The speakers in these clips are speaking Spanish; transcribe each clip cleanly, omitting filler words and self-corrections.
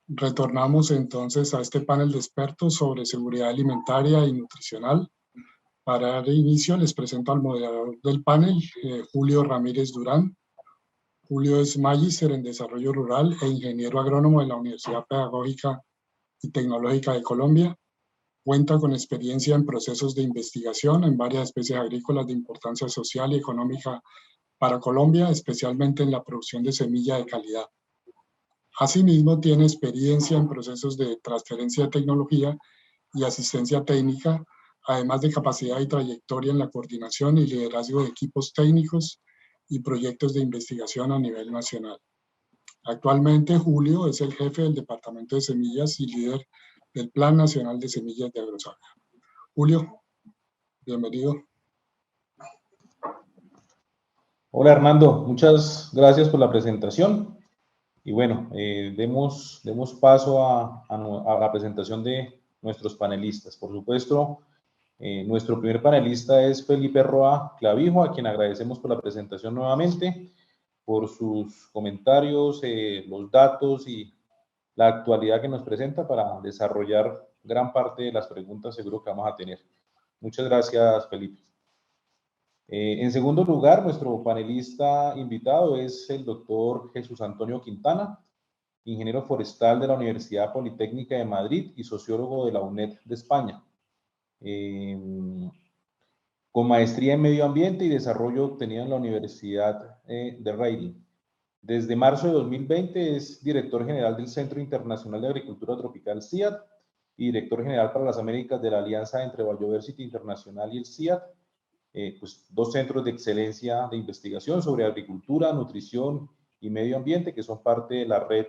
Retornamos entonces a este panel de expertos sobre seguridad alimentaria y nutricional. Para dar inicio, les presento al moderador del panel, Julio Ramírez Durán. Julio es magíster en Desarrollo Rural e ingeniero agrónomo de la Universidad Pedagógica y Tecnológica de Colombia. Cuenta con experiencia en procesos de investigación en varias especies agrícolas de importancia social y económica para Colombia, especialmente en la producción de semilla de calidad. Asimismo, tiene experiencia en procesos de transferencia de tecnología y asistencia técnica, además de capacidad y trayectoria en la coordinación y liderazgo de equipos técnicos y proyectos de investigación a nivel nacional. Actualmente, Julio es el jefe del Departamento de Semillas y líder del Plan Nacional de Semillas de Agrosavia. Julio, bienvenido. Hola Hernando, muchas gracias por la presentación. Y bueno, demos paso a la presentación de nuestros panelistas. Por supuesto, nuestro primer panelista es Felipe Roa Clavijo, a quien agradecemos por la presentación nuevamente, por sus comentarios, los datos y la actualidad que nos presenta para desarrollar gran parte de las preguntas seguro que vamos a tener. Muchas gracias, Felipe. En segundo lugar, nuestro panelista invitado es el doctor Jesús Antonio Quintana, ingeniero forestal de la Universidad Politécnica de Madrid y sociólogo de la UNED de España, con maestría en Medio Ambiente y Desarrollo obtenida en la Universidad de Reading. Desde marzo de 2020 es director general del Centro Internacional de Agricultura Tropical CIAT y director general para las Américas de la Alianza entre Biodiversity Internacional y el CIAT, pues dos centros de excelencia de investigación sobre agricultura, nutrición y medio ambiente que son parte de la red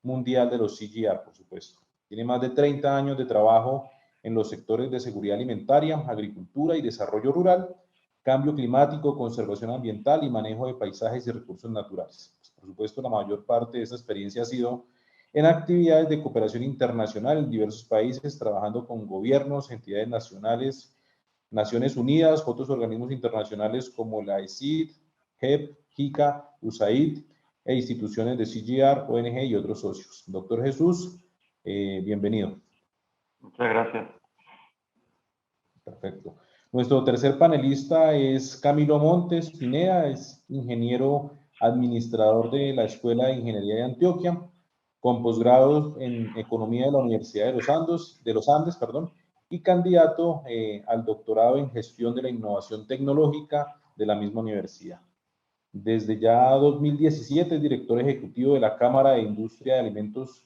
mundial de los CGIAR, por supuesto. Tiene más de 30 años de trabajo en los sectores de seguridad alimentaria, agricultura y desarrollo rural, cambio climático, conservación ambiental y manejo de paisajes y recursos naturales. Pues, por supuesto, la mayor parte de esa experiencia ha sido en actividades de cooperación internacional en diversos países, trabajando con gobiernos, entidades nacionales, Naciones Unidas, otros organismos internacionales como la ECID, JEP, JICA, USAID e instituciones de CGIAR, ONG y otros socios. Doctor Jesús, bienvenido. Muchas gracias. Perfecto. Nuestro tercer panelista es Camilo Montes Pineda, es ingeniero administrador de la Escuela de Ingeniería de Antioquia, con posgrado en Economía de la Universidad de los Andes, y candidato al doctorado en Gestión de la Innovación Tecnológica de la misma universidad. Desde ya 2017 es director ejecutivo de la Cámara de Industria de Alimentos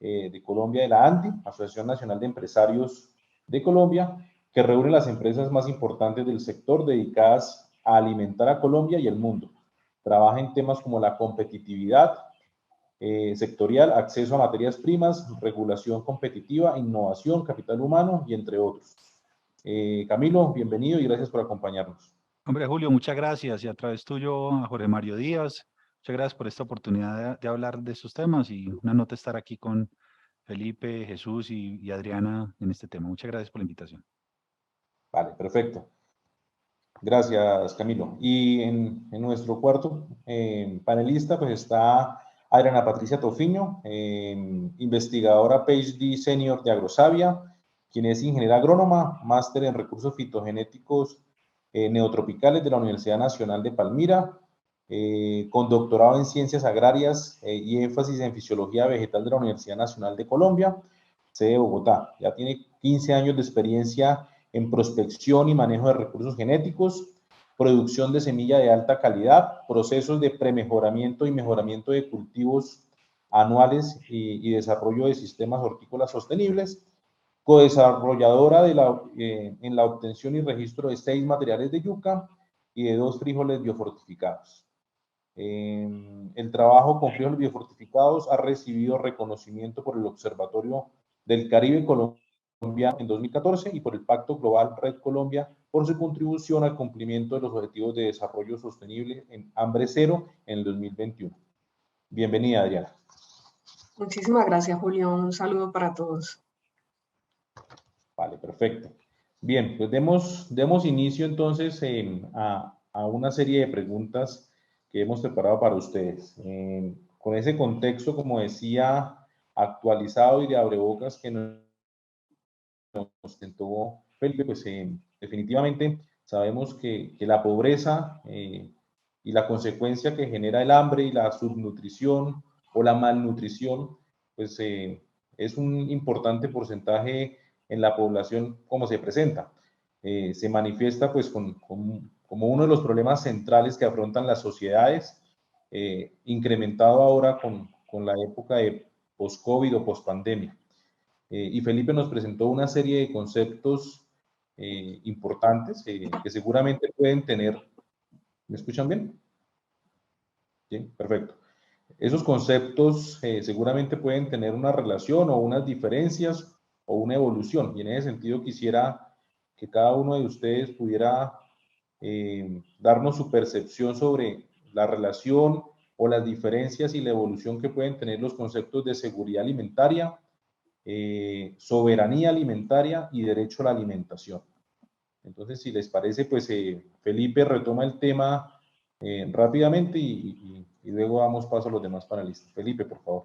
de Colombia, de la ANDI, Asociación Nacional de Empresarios de Colombia, que reúne las empresas más importantes del sector dedicadas a alimentar a Colombia y el mundo. Trabaja en temas como la competitividad sectorial, acceso a materias primas, regulación competitiva, innovación, capital humano y entre otros. Camilo, bienvenido y gracias por acompañarnos. Hombre, Julio, muchas gracias y a través tuyo a Jorge Mario Díaz. Muchas gracias por esta oportunidad de hablar de estos temas y una nota estar aquí con Felipe, Jesús y Adriana en este tema. Muchas gracias por la invitación. Vale, perfecto. Gracias, Camilo. Y en nuestro cuarto panelista pues está Adriana Patricia Tofiño, investigadora PhD Senior de Agrosavia, quien es ingeniera agrónoma, máster en recursos fitogenéticos neotropicales de la Universidad Nacional de Palmira, con doctorado en ciencias agrarias y énfasis en fisiología vegetal de la Universidad Nacional de Colombia, sede de Bogotá. Ya tiene 15 años de experiencia en prospección y manejo de recursos genéticos, producción de semilla de alta calidad, procesos de premejoramiento y mejoramiento de cultivos anuales y desarrollo de sistemas hortícolas sostenibles, codesarrolladora en la obtención y registro de 6 materiales de yuca y de 2 frijoles biofortificados. El trabajo con frijoles biofortificados ha recibido reconocimiento por el Observatorio del Caribe Colombia en 2014 y por el Pacto Global Red Colombia por su contribución al cumplimiento de los Objetivos de Desarrollo Sostenible en Hambre Cero en el 2021. Bienvenida, Adriana. Muchísimas gracias, Julio. Un saludo para todos. Vale, perfecto. Bien, pues demos inicio entonces a una serie de preguntas que hemos preparado para ustedes. Con ese contexto, como decía, actualizado y de abrebocas que nos ostentó Felipe, pues definitivamente sabemos que la pobreza y la consecuencia que genera el hambre y la subnutrición o la malnutrición, pues es un importante porcentaje en la población como se presenta. Se manifiesta pues como uno de los problemas centrales que afrontan las sociedades, incrementado ahora con la época de post-COVID o post-pandemia. Y Felipe nos presentó una serie de conceptos importantes que seguramente pueden tener. ¿Me escuchan bien? Sí, perfecto. Esos conceptos seguramente pueden tener una relación o unas diferencias o una evolución. Y en ese sentido quisiera que cada uno de ustedes pudiera darnos su percepción sobre la relación o las diferencias y la evolución que pueden tener los conceptos de seguridad alimentaria, soberanía alimentaria y derecho a la alimentación. Entonces, si les parece, pues Felipe retoma el tema rápidamente y luego damos paso a los demás panelistas. Felipe, por favor.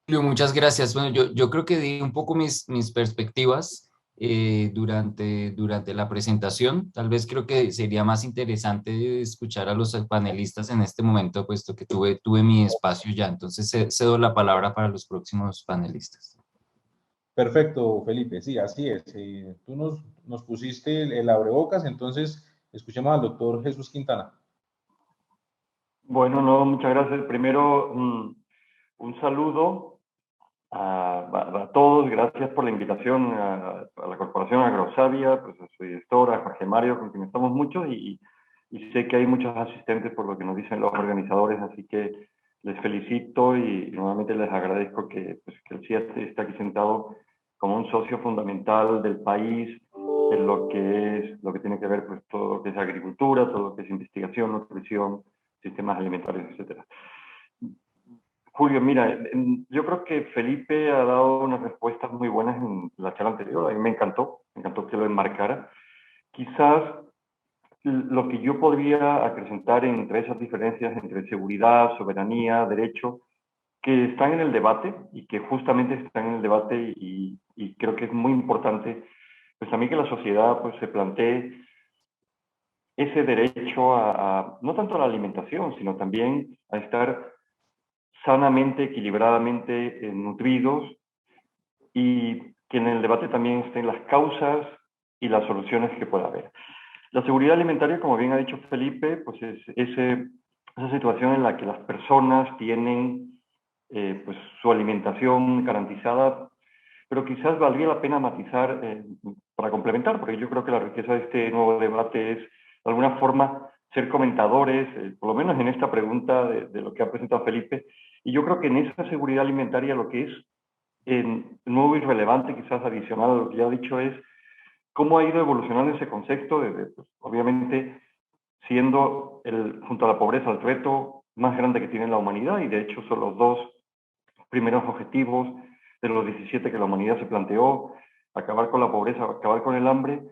Julio, muchas gracias. Bueno, yo creo que di un poco mis perspectivas durante la presentación. Tal vez creo que sería más interesante escuchar a los panelistas en este momento, puesto que tuve mi espacio ya. Entonces, cedo la palabra para los próximos panelistas. Perfecto, Felipe. Sí, así es. Tú nos pusiste el abrebocas, entonces escuchemos al doctor Jesús Quintana. Bueno, no, muchas gracias. Primero, un saludo a todos. Gracias por la invitación a la Corporación Agrosavia, pues a su director, a Jorge Mario, con quien estamos muchos, y sé que hay muchos asistentes por lo que nos dicen los organizadores, así que les felicito y nuevamente les agradezco que el CIA esté aquí sentado como un socio fundamental del país en lo que tiene que ver pues todo lo que es agricultura, todo lo que es investigación, nutrición, sistemas alimentarios, etcétera. Julio, mira, yo creo que Felipe ha dado unas respuestas muy buenas en la charla anterior. A mí me encantó que lo enmarcara. Quizás lo que yo podría acrecentar entre esas diferencias entre seguridad, soberanía, derecho, que están en el debate y que justamente están en el debate y creo que es muy importante, pues también que la sociedad pues se plantee ese derecho no tanto a la alimentación, sino también a estar sanamente, equilibradamente nutridos, y que en el debate también estén las causas y las soluciones que pueda haber. La seguridad alimentaria, como bien ha dicho Felipe, pues es esa situación en la que las personas tienen pues su alimentación garantizada, pero quizás valdría la pena matizar para complementar, porque yo creo que la riqueza de este nuevo debate es, de alguna forma, ser comentadores, por lo menos en esta pregunta de lo que ha presentado Felipe, y yo creo que en esa seguridad alimentaria lo que es nuevo y relevante, quizás adicional a lo que ya he dicho, es cómo ha ido evolucionando ese concepto, pues, obviamente siendo junto a la pobreza el reto más grande que tiene la humanidad, y de hecho son los dos primeros objetivos de los 17 que la humanidad se planteó: acabar con la pobreza, acabar con el hambre.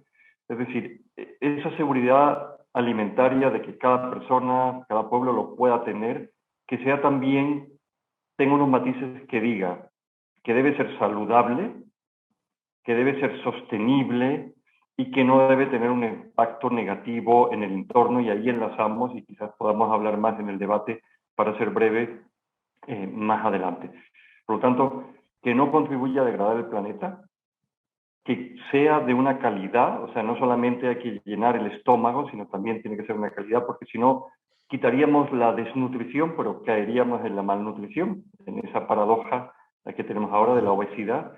Es decir, esa seguridad alimentaria de que cada persona, cada pueblo lo pueda tener, que sea también, tenga unos matices que diga que debe ser saludable, que debe ser sostenible y que no debe tener un impacto negativo en el entorno, y ahí enlazamos y quizás podamos hablar más en el debate, para ser breve, más adelante. Por lo tanto, que no contribuya a degradar el planeta, que sea de una calidad, o sea, no solamente hay que llenar el estómago, sino también tiene que ser una calidad, porque si no, quitaríamos la desnutrición, pero caeríamos en la malnutrición, en esa paradoja que tenemos ahora de la obesidad.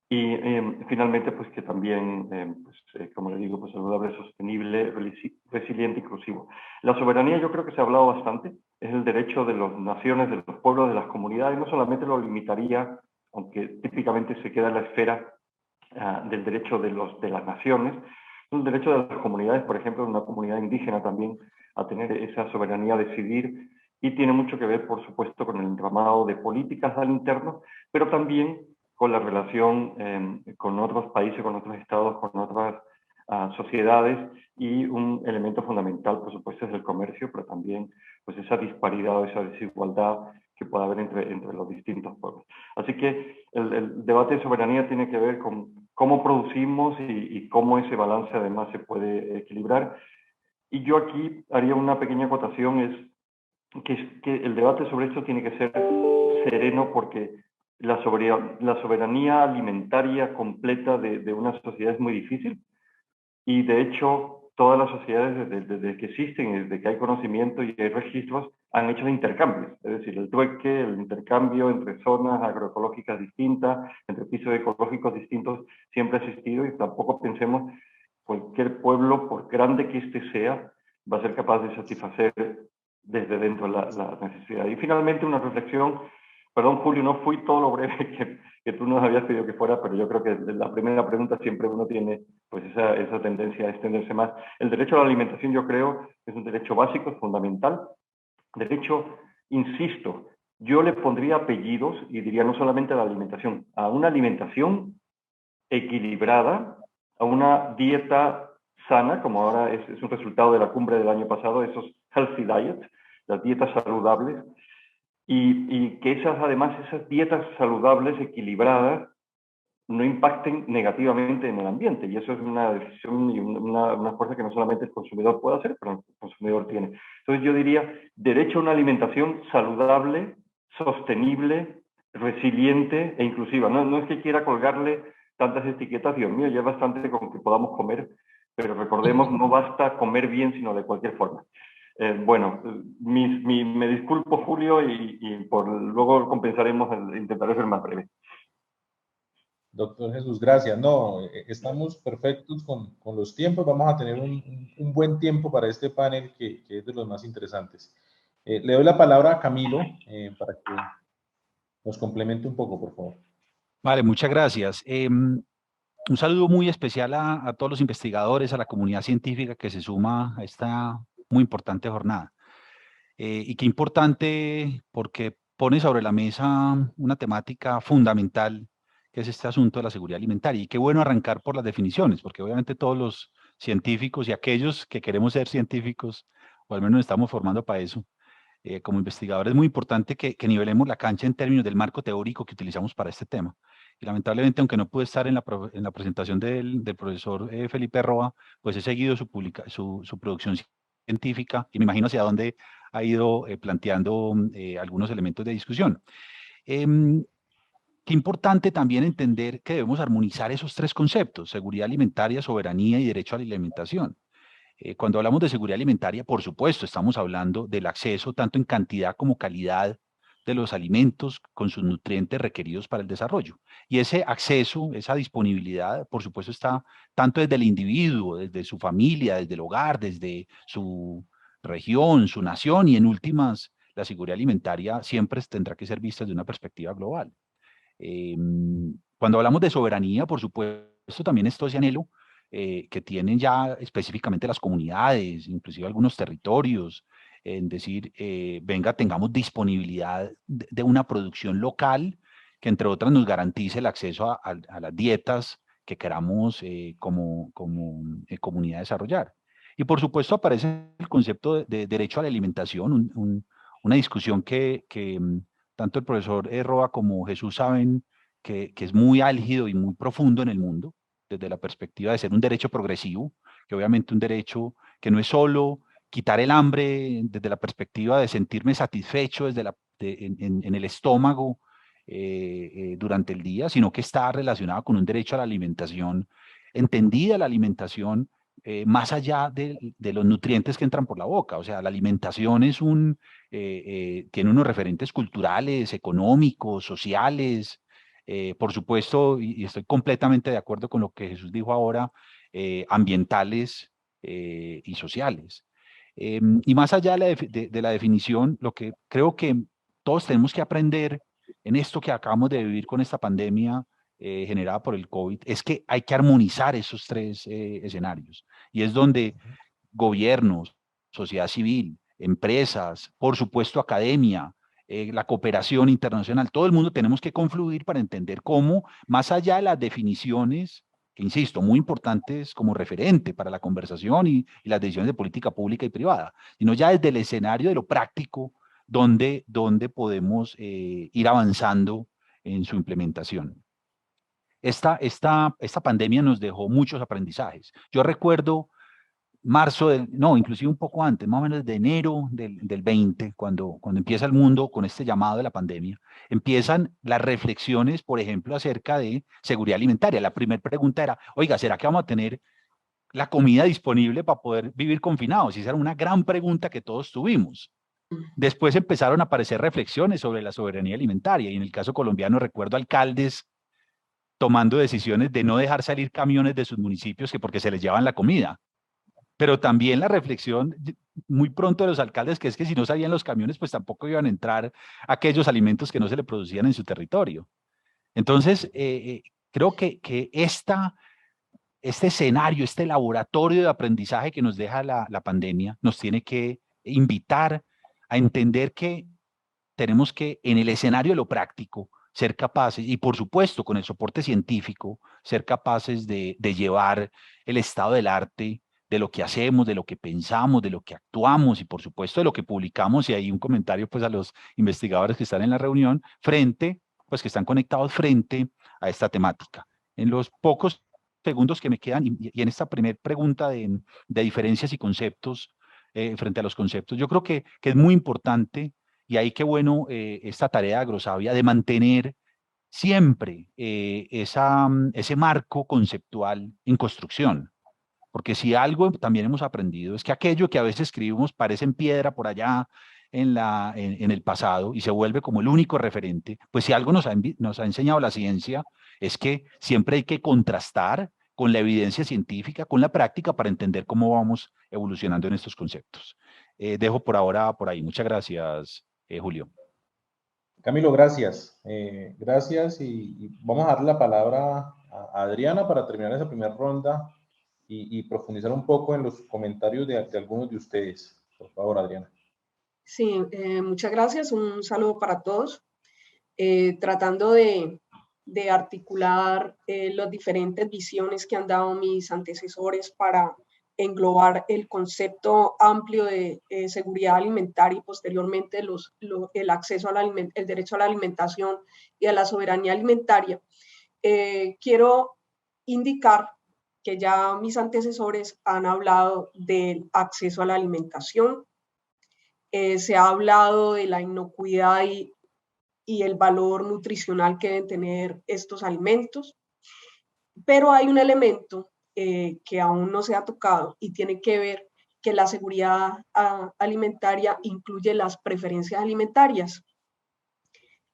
Y finalmente, pues que también, como le digo, pues saludable, sostenible, resiliente, inclusivo. La soberanía, yo creo que se ha hablado bastante, es el derecho de las naciones, de los pueblos, de las comunidades. No solamente lo limitaría, aunque típicamente se queda en la esfera del derecho de las naciones, el derecho de las comunidades, por ejemplo, de una comunidad indígena también, a tener esa soberanía a decidir, y tiene mucho que ver, por supuesto, con el entramado de políticas al interno, pero también con la relación con otros países, con otros estados, con otras sociedades, y un elemento fundamental, por supuesto, es el comercio, pero también pues esa disparidad o esa desigualdad que puede haber entre los distintos pueblos. Así que el debate de soberanía tiene que ver con cómo producimos y cómo ese balance además se puede equilibrar. Y yo aquí haría una pequeña acotación, es que el debate sobre esto tiene que ser sereno, porque la soberanía alimentaria completa de una sociedad es muy difícil, y de hecho todas las sociedades desde que existen, desde que hay conocimiento y hay registros, han hecho intercambios, es decir, el trueque, el intercambio entre zonas agroecológicas distintas, entre pisos ecológicos distintos, siempre ha existido, y tampoco pensemos cualquier pueblo, por grande que éste sea, va a ser capaz de satisfacer desde dentro la necesidad. Y finalmente una reflexión, perdón Julio, no fui todo lo breve que tú nos habías pedido que fuera, pero yo creo que la primera pregunta siempre uno tiene pues esa tendencia a extenderse más. El derecho a la alimentación, yo creo, es un derecho básico, es fundamental. Derecho, insisto, yo le pondría apellidos y diría no solamente a la alimentación, a una alimentación equilibrada, a una dieta sana, como ahora es un resultado de la cumbre del año pasado, esos healthy diets, las dietas saludables, y que además esas dietas saludables equilibradas no impacten negativamente en el ambiente, y eso es una decisión y una fuerza que no solamente el consumidor puede hacer, pero el consumidor tiene. Entonces yo diría, derecho a una alimentación saludable, sostenible, resiliente e inclusiva. No es que quiera colgarle tantas etiquetas, Dios mío, ya es bastante con que podamos comer, pero recordemos, no basta comer bien, sino de cualquier forma. Bueno, me disculpo, Julio, y luego compensaremos, intentaré ser más breve. Doctor Jesús, gracias. No, estamos perfectos con los tiempos. Vamos a tener un buen tiempo para este panel que es de los más interesantes. Le doy la palabra a Camilo para que nos complemente un poco, por favor. Vale, muchas gracias. Un saludo muy especial a todos los investigadores, a la comunidad científica que se suma a esta muy importante jornada. Y qué importante, porque pone sobre la mesa una temática fundamental, que es este asunto de la seguridad alimentaria. Y qué bueno arrancar por las definiciones, porque obviamente todos los científicos y aquellos que queremos ser científicos, o al menos nos estamos formando para eso, como investigadores, es muy importante que nivelemos la cancha en términos del marco teórico que utilizamos para este tema. Y lamentablemente, aunque no pude estar en la presentación del profesor Felipe Roa, pues he seguido su producción científica y me imagino hacia dónde ha ido planteando algunos elementos de discusión. Qué importante también entender que debemos armonizar esos tres conceptos: seguridad alimentaria, soberanía y derecho a la alimentación. Cuando hablamos de seguridad alimentaria, por supuesto, estamos hablando del acceso tanto en cantidad como calidad de los alimentos con sus nutrientes requeridos para el desarrollo. Y ese acceso, esa disponibilidad, por supuesto, está tanto desde el individuo, desde su familia, desde el hogar, desde su región, su nación, y en últimas, la seguridad alimentaria siempre tendrá que ser vista desde una perspectiva global. Cuando hablamos de soberanía, por supuesto, también esto ese anhelo que tienen ya específicamente las comunidades, inclusive algunos territorios, en decir, venga, tengamos disponibilidad de una producción local que, entre otras, nos garantice el acceso a las dietas que queramos como comunidad desarrollar. Y por supuesto aparece el concepto de derecho a la alimentación, una discusión que tanto el profesor Roa como Jesús saben que es muy álgido y muy profundo en el mundo, desde la perspectiva de ser un derecho progresivo, que obviamente un derecho que no es solo quitar el hambre desde la perspectiva de sentirme satisfecho en el estómago durante el día, sino que está relacionado con un derecho a la alimentación, entendida la alimentación más allá de los nutrientes que entran por la boca. O sea, la alimentación tiene unos referentes culturales, económicos, sociales, por supuesto, y estoy completamente de acuerdo con lo que Jesús dijo ahora, ambientales y sociales. Y más allá de la definición, lo que creo que todos tenemos que aprender en esto que acabamos de vivir con esta pandemia generada por el COVID, es que hay que armonizar esos tres escenarios. Y es donde gobiernos, sociedad civil, empresas, por supuesto academia, la cooperación internacional, todo el mundo tenemos que confluir para entender cómo, más allá de las definiciones, que insisto, muy importantes como referente para la conversación y las decisiones de política pública y privada, sino ya desde el escenario de lo práctico, donde podemos ir avanzando en su implementación. Esta pandemia nos dejó muchos aprendizajes. Yo recuerdo marzo, no, inclusive un poco antes, más o menos de enero del 20, cuando empieza el mundo con este llamado de la pandemia, empiezan las reflexiones, por ejemplo, acerca de seguridad alimentaria. La primera pregunta era, oiga, ¿será que vamos a tener la comida disponible para poder vivir confinados? Y esa era una gran pregunta que todos tuvimos. Después empezaron a aparecer reflexiones sobre la soberanía alimentaria, y en el caso colombiano recuerdo alcaldes tomando decisiones de no dejar salir camiones de sus municipios que porque se les llevaban la comida. Pero también la reflexión muy pronto de los alcaldes, que es que si no salían los camiones, pues tampoco iban a entrar aquellos alimentos que no se le producían en su territorio. Entonces, creo que este escenario, este laboratorio de aprendizaje que nos deja la pandemia, nos tiene que invitar a entender que tenemos que, en el escenario de lo práctico, ser capaces, y por supuesto con el soporte científico, ser capaces de llevar el estado del arte, de lo que hacemos, de lo que pensamos, de lo que actuamos y por supuesto de lo que publicamos, y hay un comentario pues a los investigadores que están en la reunión, pues que están conectados frente a esta temática. En los pocos segundos que me quedan y en esta primera pregunta de diferencias y conceptos frente a los conceptos, yo creo que es muy importante, y ahí qué bueno esta tarea de Agrosavia de mantener siempre ese marco conceptual en construcción. Porque si algo también hemos aprendido es que aquello que a veces escribimos parece en piedra por allá en el pasado y se vuelve como el único referente, pues si algo nos ha enseñado la ciencia es que siempre hay que contrastar con la evidencia científica, con la práctica para entender cómo vamos evolucionando en estos conceptos. Dejo por ahora por ahí. Muchas gracias, Julio. Camilo, gracias. Gracias y vamos a darle la palabra a Adriana para terminar esa primera ronda y profundizar un poco en los comentarios de algunos de ustedes. Por favor, Adriana. Sí, muchas gracias. Un saludo para todos. Tratando de articular las diferentes visiones que han dado mis antecesores para englobar el concepto amplio de seguridad alimentaria y posteriormente el acceso el derecho a la alimentación y a la soberanía alimentaria. Quiero indicar que ya mis antecesores han hablado del acceso a la alimentación, se ha hablado de la inocuidad y el valor nutricional que deben tener estos alimentos, pero hay un elemento que aún no se ha tocado y tiene que ver que la seguridad alimentaria incluye las preferencias alimentarias.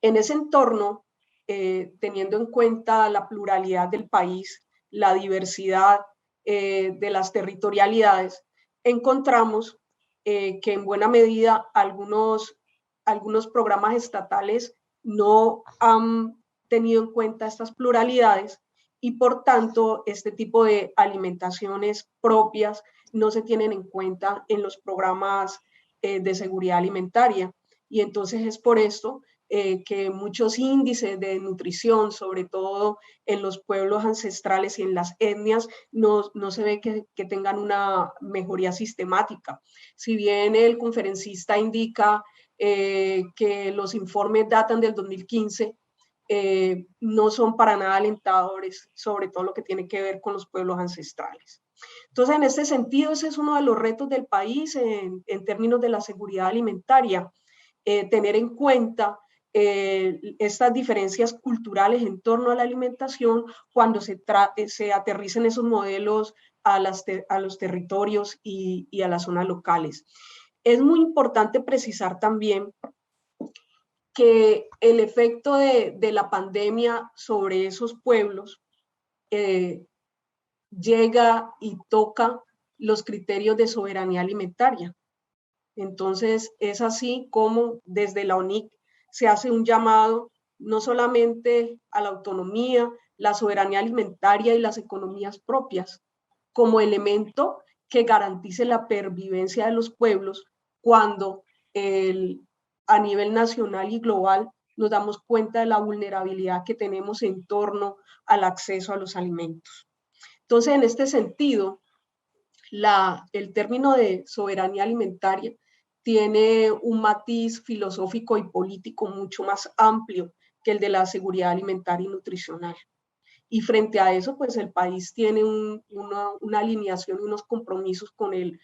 En ese entorno, teniendo en cuenta la pluralidad del país, la diversidad de las territorialidades, encontramos que en buena medida algunos programas estatales no han tenido en cuenta estas pluralidades y por tanto este tipo de alimentaciones propias no se tienen en cuenta en los programas de seguridad alimentaria. Y entonces es por esto que muchos índices de nutrición, sobre todo en los pueblos ancestrales y en las etnias, no se ve que tengan una mejoría sistemática. Si bien el conferencista indica que los informes datan del 2015, no son para nada alentadores, sobre todo lo que tiene que ver con los pueblos ancestrales. Entonces, en este sentido, ese es uno de los retos del país en términos de la seguridad alimentaria, tener en cuenta estas diferencias culturales en torno a la alimentación cuando se aterricen esos modelos a los territorios y a las zonas locales. Es muy importante precisar también que el efecto de la pandemia sobre esos pueblos llega y toca los criterios de soberanía alimentaria. Entonces, es así como desde la ONIC se hace un llamado no solamente a la autonomía, la soberanía alimentaria y las economías propias, como elemento que garantice la pervivencia de los pueblos cuando a nivel nacional y global, nos damos cuenta de la vulnerabilidad que tenemos en torno al acceso a los alimentos. Entonces, en este sentido, el término de soberanía alimentaria tiene un matiz filosófico y político mucho más amplio que el de la seguridad alimentaria y nutricional. Y frente a eso, pues el país tiene una alineación y unos compromisos con el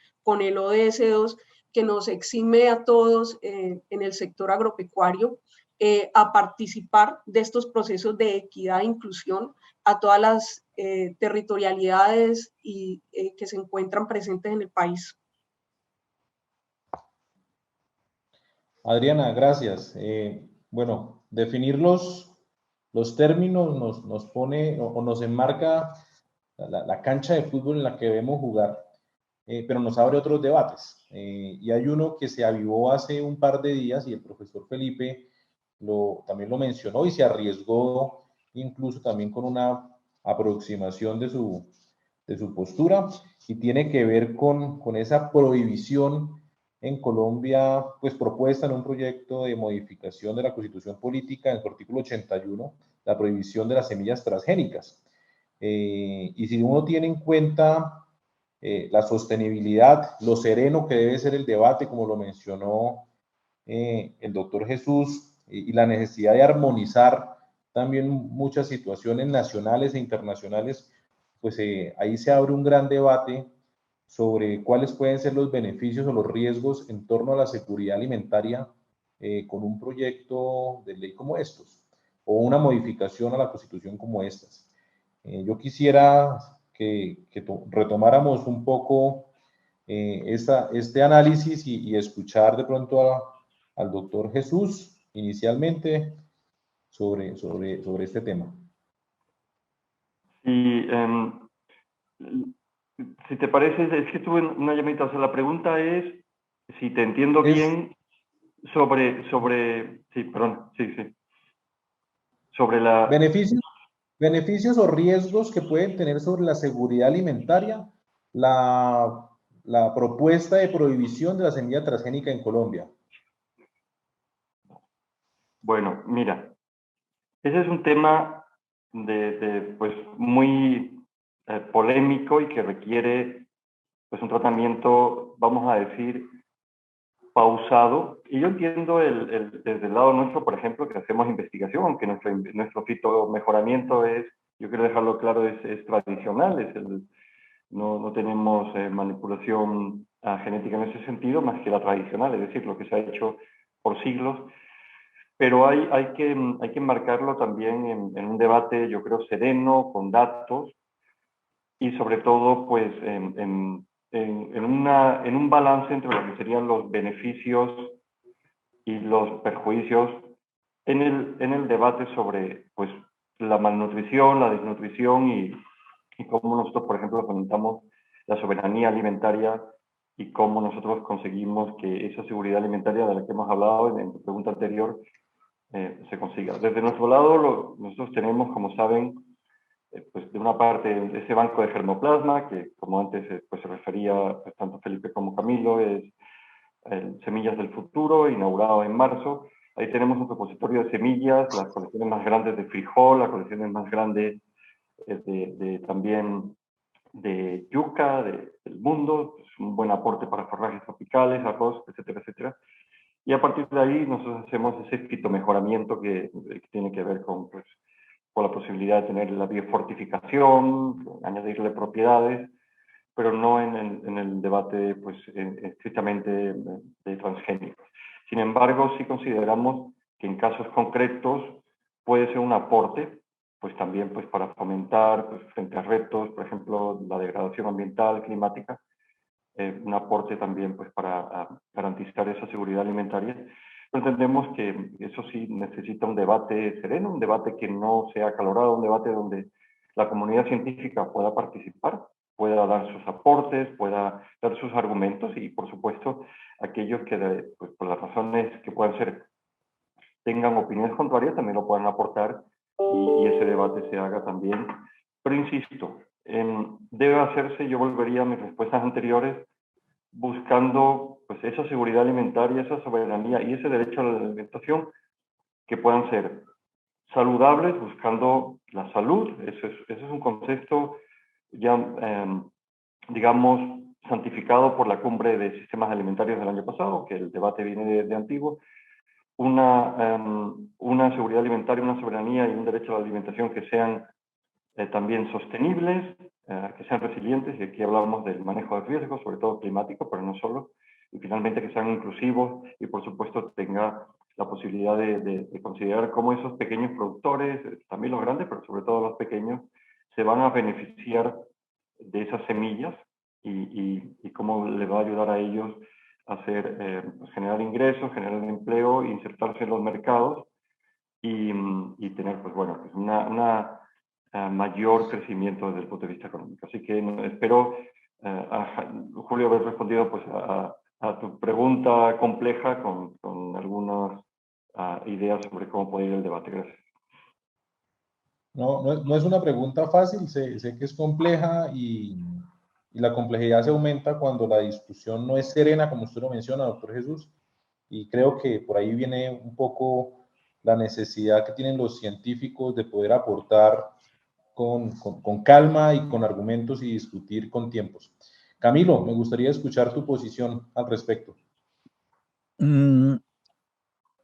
ODS 2 que nos exime a todos en el sector agropecuario a participar de estos procesos de equidad e inclusión a todas las territorialidades que se encuentran presentes en el país. Adriana, gracias. Bueno, definir los términos nos pone o nos enmarca la cancha de fútbol en la que debemos jugar, pero nos abre otros debates. Y hay uno que se avivó hace un par de días y el profesor Felipe también lo mencionó y se arriesgó incluso también con una aproximación de su postura, y tiene que ver con esa prohibición en Colombia, pues propuesta en un proyecto de modificación de la Constitución Política en su artículo 81, la prohibición de las semillas transgénicas. Y si uno tiene en cuenta la sostenibilidad, lo sereno que debe ser el debate, como lo mencionó el doctor Jesús, y la necesidad de armonizar también muchas situaciones nacionales e internacionales, pues ahí se abre un gran debate sobre cuáles pueden ser los beneficios o los riesgos en torno a la seguridad alimentaria con un proyecto de ley como estos, o una modificación a la Constitución como estas. Yo quisiera que retomáramos un poco este análisis y escuchar de pronto al doctor Jesús inicialmente sobre este tema. Y si te parece, es que tuve una llamadita, o sea, la pregunta es, si te entiendo bien, sobre, sí, perdón, sí, sobre la... Beneficios o riesgos que pueden tener sobre la seguridad alimentaria la propuesta de prohibición de la semilla transgénica en Colombia. Bueno, mira, ese es un tema pues muy polémico y que requiere pues un tratamiento, vamos a decir, pausado. Y yo entiendo desde el lado nuestro, por ejemplo, que hacemos investigación, aunque nuestro mejoramiento es, yo quiero dejarlo claro, es tradicional, no tenemos manipulación genética en ese sentido, más que la tradicional, es decir, lo que se ha hecho por siglos. Pero hay que enmarcarlo también en un debate, yo creo, sereno, con datos, y sobre todo, pues, en un balance entre lo que serían los beneficios y los perjuicios en el debate sobre, pues, la malnutrición, la desnutrición y cómo nosotros, por ejemplo, fomentamos la soberanía alimentaria y cómo nosotros conseguimos que esa seguridad alimentaria de la que hemos hablado en tu pregunta anterior se consiga. Desde nuestro lado, nosotros tenemos, como saben, pues de una parte ese banco de germoplasma, que como antes pues, se refería pues, tanto Felipe como Camilo, es Semillas del Futuro, inaugurado en marzo. Ahí tenemos un repositorio de semillas, las colecciones más grandes de frijol, las colecciones más grandes también de yuca del mundo, es un buen aporte para forrajes tropicales, arroz, etcétera, etcétera. Y a partir de ahí nosotros hacemos ese fitomejoramiento que tiene que ver con la posibilidad de tener la biofortificación, añadirle propiedades, pero no en el debate pues, estrictamente de transgénicos. Sin embargo, sí consideramos que en casos concretos puede ser un aporte, pues también pues, para fomentar pues, frente a retos, por ejemplo, la degradación ambiental, climática, un aporte también pues, para garantizar esa seguridad alimentaria. Pero entendemos que eso sí necesita un debate sereno, un debate que no sea acalorado, un debate donde la comunidad científica pueda participar, pueda dar sus aportes, pueda dar sus argumentos y, por supuesto, aquellos que, pues, por las razones que puedan ser, tengan opiniones contrarias, también lo puedan aportar y ese debate se haga también. Pero insisto, debe hacerse, yo volvería a mis respuestas anteriores, buscando pues esa seguridad alimentaria, esa soberanía y ese derecho a la alimentación que puedan ser saludables, buscando la salud. Ese es un concepto ya, digamos, santificado por la Cumbre de Sistemas Alimentarios del año pasado, que el debate viene de antiguo. Una seguridad alimentaria, una soberanía y un derecho a la alimentación que sean también sostenibles, que sean resilientes, y aquí hablamos del manejo de riesgos, sobre todo climático, pero no solo, y finalmente que sean inclusivos y por supuesto tenga la posibilidad de considerar cómo esos pequeños productores, también los grandes, pero sobre todo los pequeños, se van a beneficiar de esas semillas y cómo le va a ayudar a ellos a hacer, generar ingresos, generar empleo, insertarse en los mercados y tener, pues bueno, pues una mayor crecimiento desde el punto de vista económico. Así que espero, Julio, haber respondido pues, a tu pregunta compleja con algunas ideas sobre cómo puede ir el debate. Gracias. No es una pregunta fácil, sé que es compleja y la complejidad se aumenta cuando la discusión no es serena, como usted lo menciona, doctor Jesús, y creo que por ahí viene un poco la necesidad que tienen los científicos de poder aportar con calma y con argumentos y discutir con tiempos. Camilo, me gustaría escuchar tu posición al respecto. Uno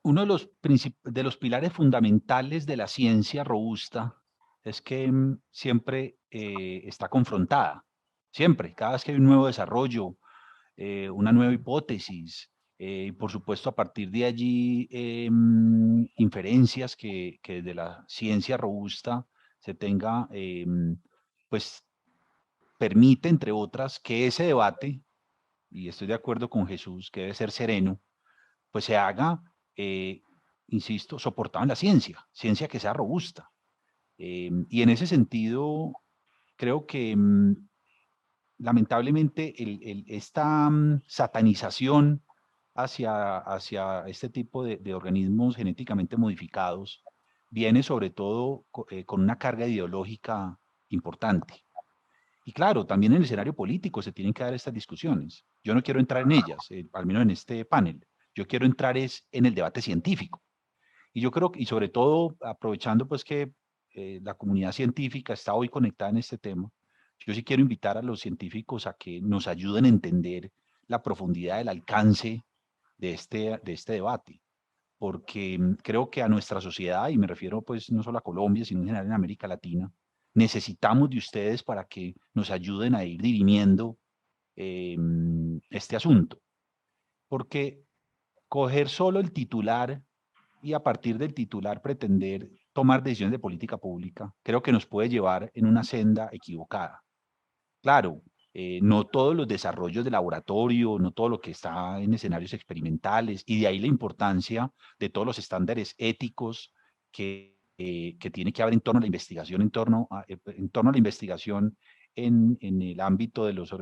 de los pilares fundamentales de la ciencia robusta es que siempre está confrontada, siempre, cada vez que hay un nuevo desarrollo, una nueva hipótesis, y por supuesto a partir de allí inferencias que de la ciencia robusta se tenga, pues permite, entre otras, que ese debate, y estoy de acuerdo con Jesús, que debe ser sereno, pues se haga, insisto, soportado en la ciencia que sea robusta. Y en ese sentido, creo que lamentablemente esta satanización hacia este tipo de organismos genéticamente modificados viene sobre todo con una carga ideológica importante. Y claro, también en el escenario político se tienen que dar estas discusiones. Yo no quiero entrar en ellas, al menos en este panel. Yo quiero entrar es en el debate científico. Y yo creo que, y sobre todo aprovechando pues que la comunidad científica está hoy conectada en este tema, yo sí quiero invitar a los científicos a que nos ayuden a entender la profundidad del alcance de este debate, porque creo que a nuestra sociedad, y me refiero pues no solo a Colombia, sino en general en América Latina, necesitamos de ustedes para que nos ayuden a ir dirimiendo este asunto, porque coger solo el titular y a partir del titular pretender tomar decisiones de política pública, creo que nos puede llevar en una senda equivocada. Claro, no todos los desarrollos de laboratorio, no todo lo que está en escenarios experimentales, y de ahí la importancia de todos los estándares éticos que tiene que haber en torno a la investigación, en torno a la investigación en el ámbito de los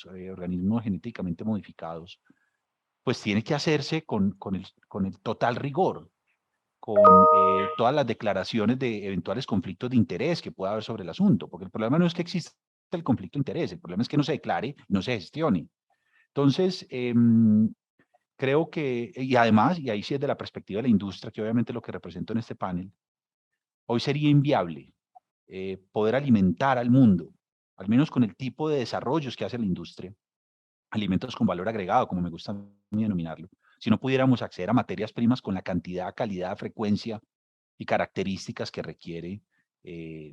organismos genéticamente modificados, pues tiene que hacerse con el total rigor, con todas las declaraciones de eventuales conflictos de interés que pueda haber sobre el asunto, porque el problema no es que exista el conflicto de interés, el problema es que no se declare y no se gestione. Entonces, creo que, y además, y ahí sí es de la perspectiva de la industria, que obviamente lo que represento en este panel, hoy sería inviable poder alimentar al mundo, al menos con el tipo de desarrollos que hace la industria, alimentos con valor agregado, como me gusta a mí denominarlo, si no pudiéramos acceder a materias primas con la cantidad, calidad, frecuencia y características que requiere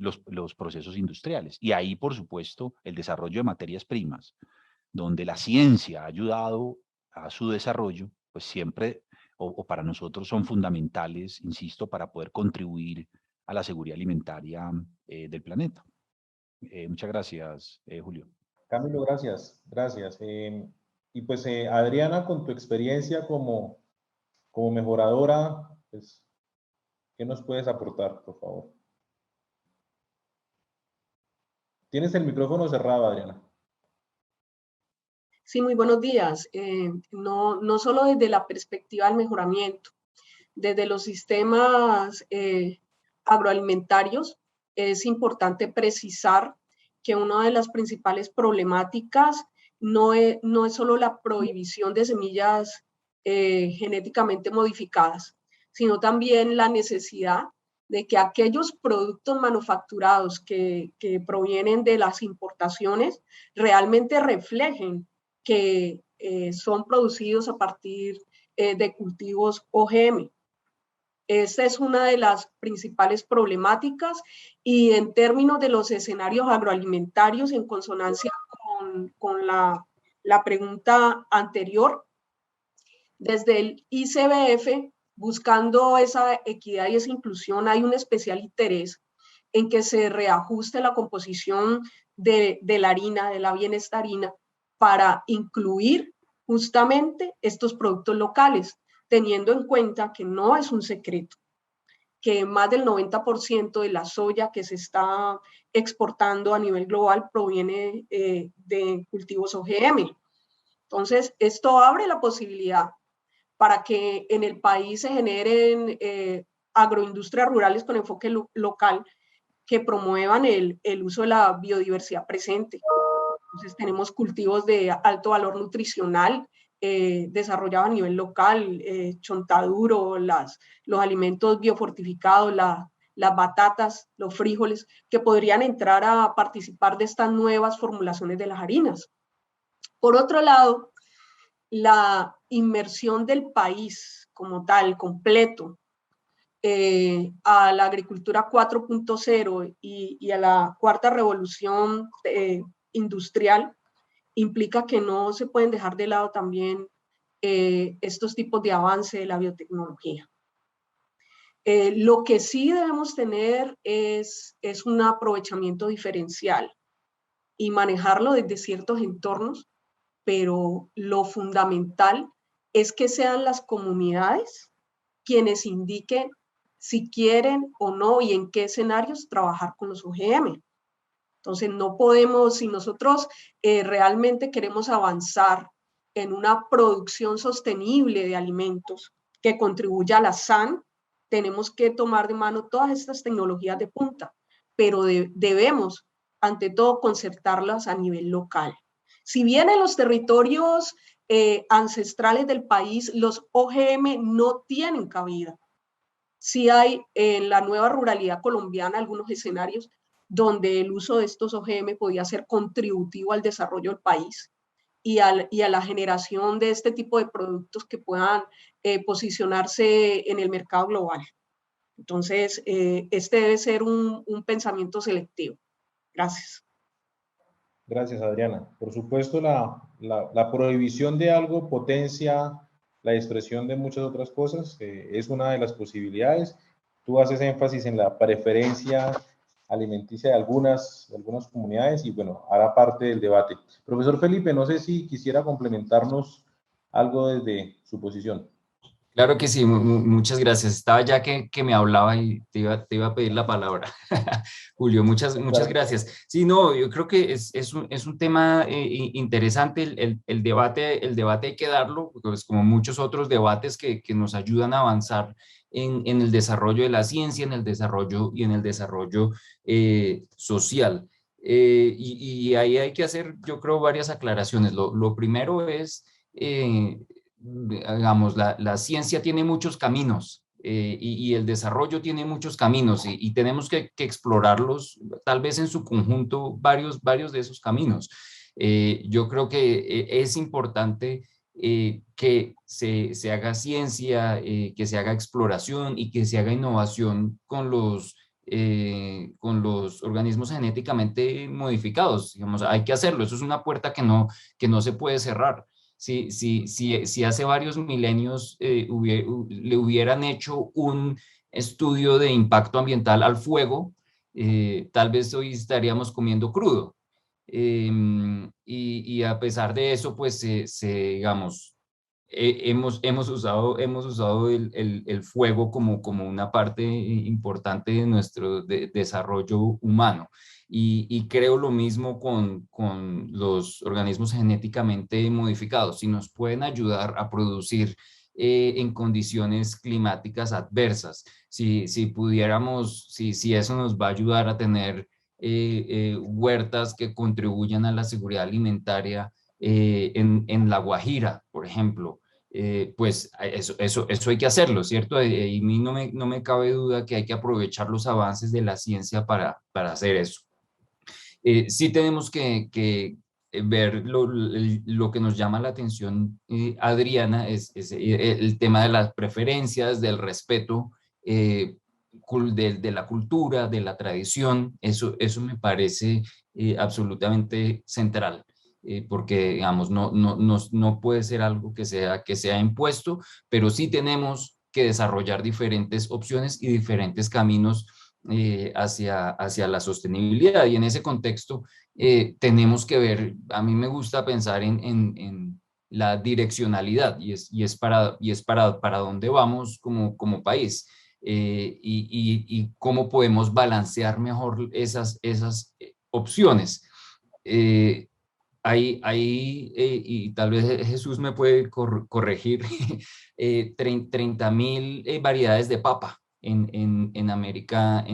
los procesos industriales. Y ahí, por supuesto, el desarrollo de materias primas, donde la ciencia ha ayudado a su desarrollo, pues siempre, o para nosotros son fundamentales, insisto, para poder contribuir a la seguridad alimentaria del planeta. Muchas gracias, Julio. Camilo, gracias. Y pues Adriana, con tu experiencia como mejoradora, pues, ¿qué nos puedes aportar, por favor? Tienes el micrófono cerrado, Adriana. Sí, muy buenos días. No solo desde la perspectiva del mejoramiento, desde los sistemas agroalimentarios, es importante precisar que una de las principales problemáticas no es solo la prohibición de semillas genéticamente modificadas, sino también la necesidad de que aquellos productos manufacturados que provienen de las importaciones realmente reflejen que son producidos a partir de cultivos OGM. Esta es una de las principales problemáticas, y en términos de los escenarios agroalimentarios, en consonancia con la pregunta anterior, desde el ICBF, buscando esa equidad y esa inclusión, hay un especial interés en que se reajuste la composición de la harina, de la bienestarina, para incluir justamente estos productos locales, teniendo en cuenta que no es un secreto que más del 90% de la soya que se está exportando a nivel global proviene de cultivos OGM. Entonces, esto abre la posibilidad para que en el país se generen agroindustrias rurales con enfoque local que promuevan el uso de la biodiversidad presente. Entonces tenemos cultivos de alto valor nutricional desarrollados a nivel local, chontaduro, los alimentos biofortificados, las batatas, los frijoles, que podrían entrar a participar de estas nuevas formulaciones de las harinas. Por otro lado, la inmersión del país como tal, completo, a la agricultura 4.0 y a la cuarta revolución industrial, implica que no se pueden dejar de lado también estos tipos de avance de la biotecnología. Lo que sí debemos tener es un aprovechamiento diferencial y manejarlo desde ciertos entornos, pero lo fundamental es que sean las comunidades quienes indiquen si quieren o no y en qué escenarios trabajar con los OGM. Entonces no podemos, si nosotros realmente queremos avanzar en una producción sostenible de alimentos que contribuya a la SAN, tenemos que tomar de mano todas estas tecnologías de punta, pero debemos, ante todo, concertarlas a nivel local. Si bien en los territorios ancestrales del país los OGM no tienen cabida, sí hay en la nueva ruralidad colombiana algunos escenarios donde el uso de estos OGM podía ser contributivo al desarrollo del país y a la generación de este tipo de productos que puedan posicionarse en el mercado global. Entonces, este debe ser un pensamiento selectivo. Gracias. Gracias, Adriana. Por supuesto, la prohibición de algo potencia la expresión de muchas otras cosas. Es una de las posibilidades. Tú haces énfasis en la preferencia alimenticia de algunas comunidades y, bueno, hará parte del debate. Profesor Felipe, no sé si quisiera complementarnos algo desde su posición. Claro que sí, muchas gracias. Estaba ya que me hablaba y te iba a pedir la palabra. Julio, muchas gracias. Sí, no, yo creo que es un tema interesante. El debate hay que darlo, pues como muchos otros debates que nos ayudan a avanzar en el desarrollo de la ciencia, en el desarrollo social. Y ahí hay que hacer, yo creo, varias aclaraciones. Lo primero es... digamos, la ciencia tiene muchos caminos y el desarrollo tiene muchos caminos y tenemos que explorarlos, tal vez en su conjunto, varios de esos caminos. Yo creo que es importante que se haga ciencia, que se haga exploración y que se haga innovación con los organismos genéticamente modificados. Digamos, hay que hacerlo, eso es una puerta que no se puede cerrar. Si hace varios milenios le hubieran hecho un estudio de impacto ambiental al fuego, tal vez hoy estaríamos comiendo crudo. Y a pesar de eso, pues, digamos, hemos usado el fuego como una parte importante de nuestro desarrollo humano. Y creo lo mismo con los organismos genéticamente modificados. Si nos pueden ayudar a producir en condiciones climáticas adversas, si pudiéramos, si eso nos va a ayudar a tener huertas que contribuyan a la seguridad alimentaria en La Guajira, por ejemplo, pues eso hay que hacerlo, ¿cierto? Y a mí no me cabe duda que hay que aprovechar los avances de la ciencia para hacer eso. Sí tenemos que ver lo que nos llama la atención, Adriana, es el tema de las preferencias, del respeto de la cultura, de la tradición. Eso me parece absolutamente central. Porque, digamos, no puede ser algo que sea impuesto, pero sí tenemos que desarrollar diferentes opciones y diferentes caminos hacia la sostenibilidad. Y en ese contexto tenemos que ver, a mí me gusta pensar en la direccionalidad y es para dónde vamos como país. Y cómo podemos balancear mejor esas opciones. Eh, y tal vez Jesús me puede corregir, 30.000 variedades de papa en América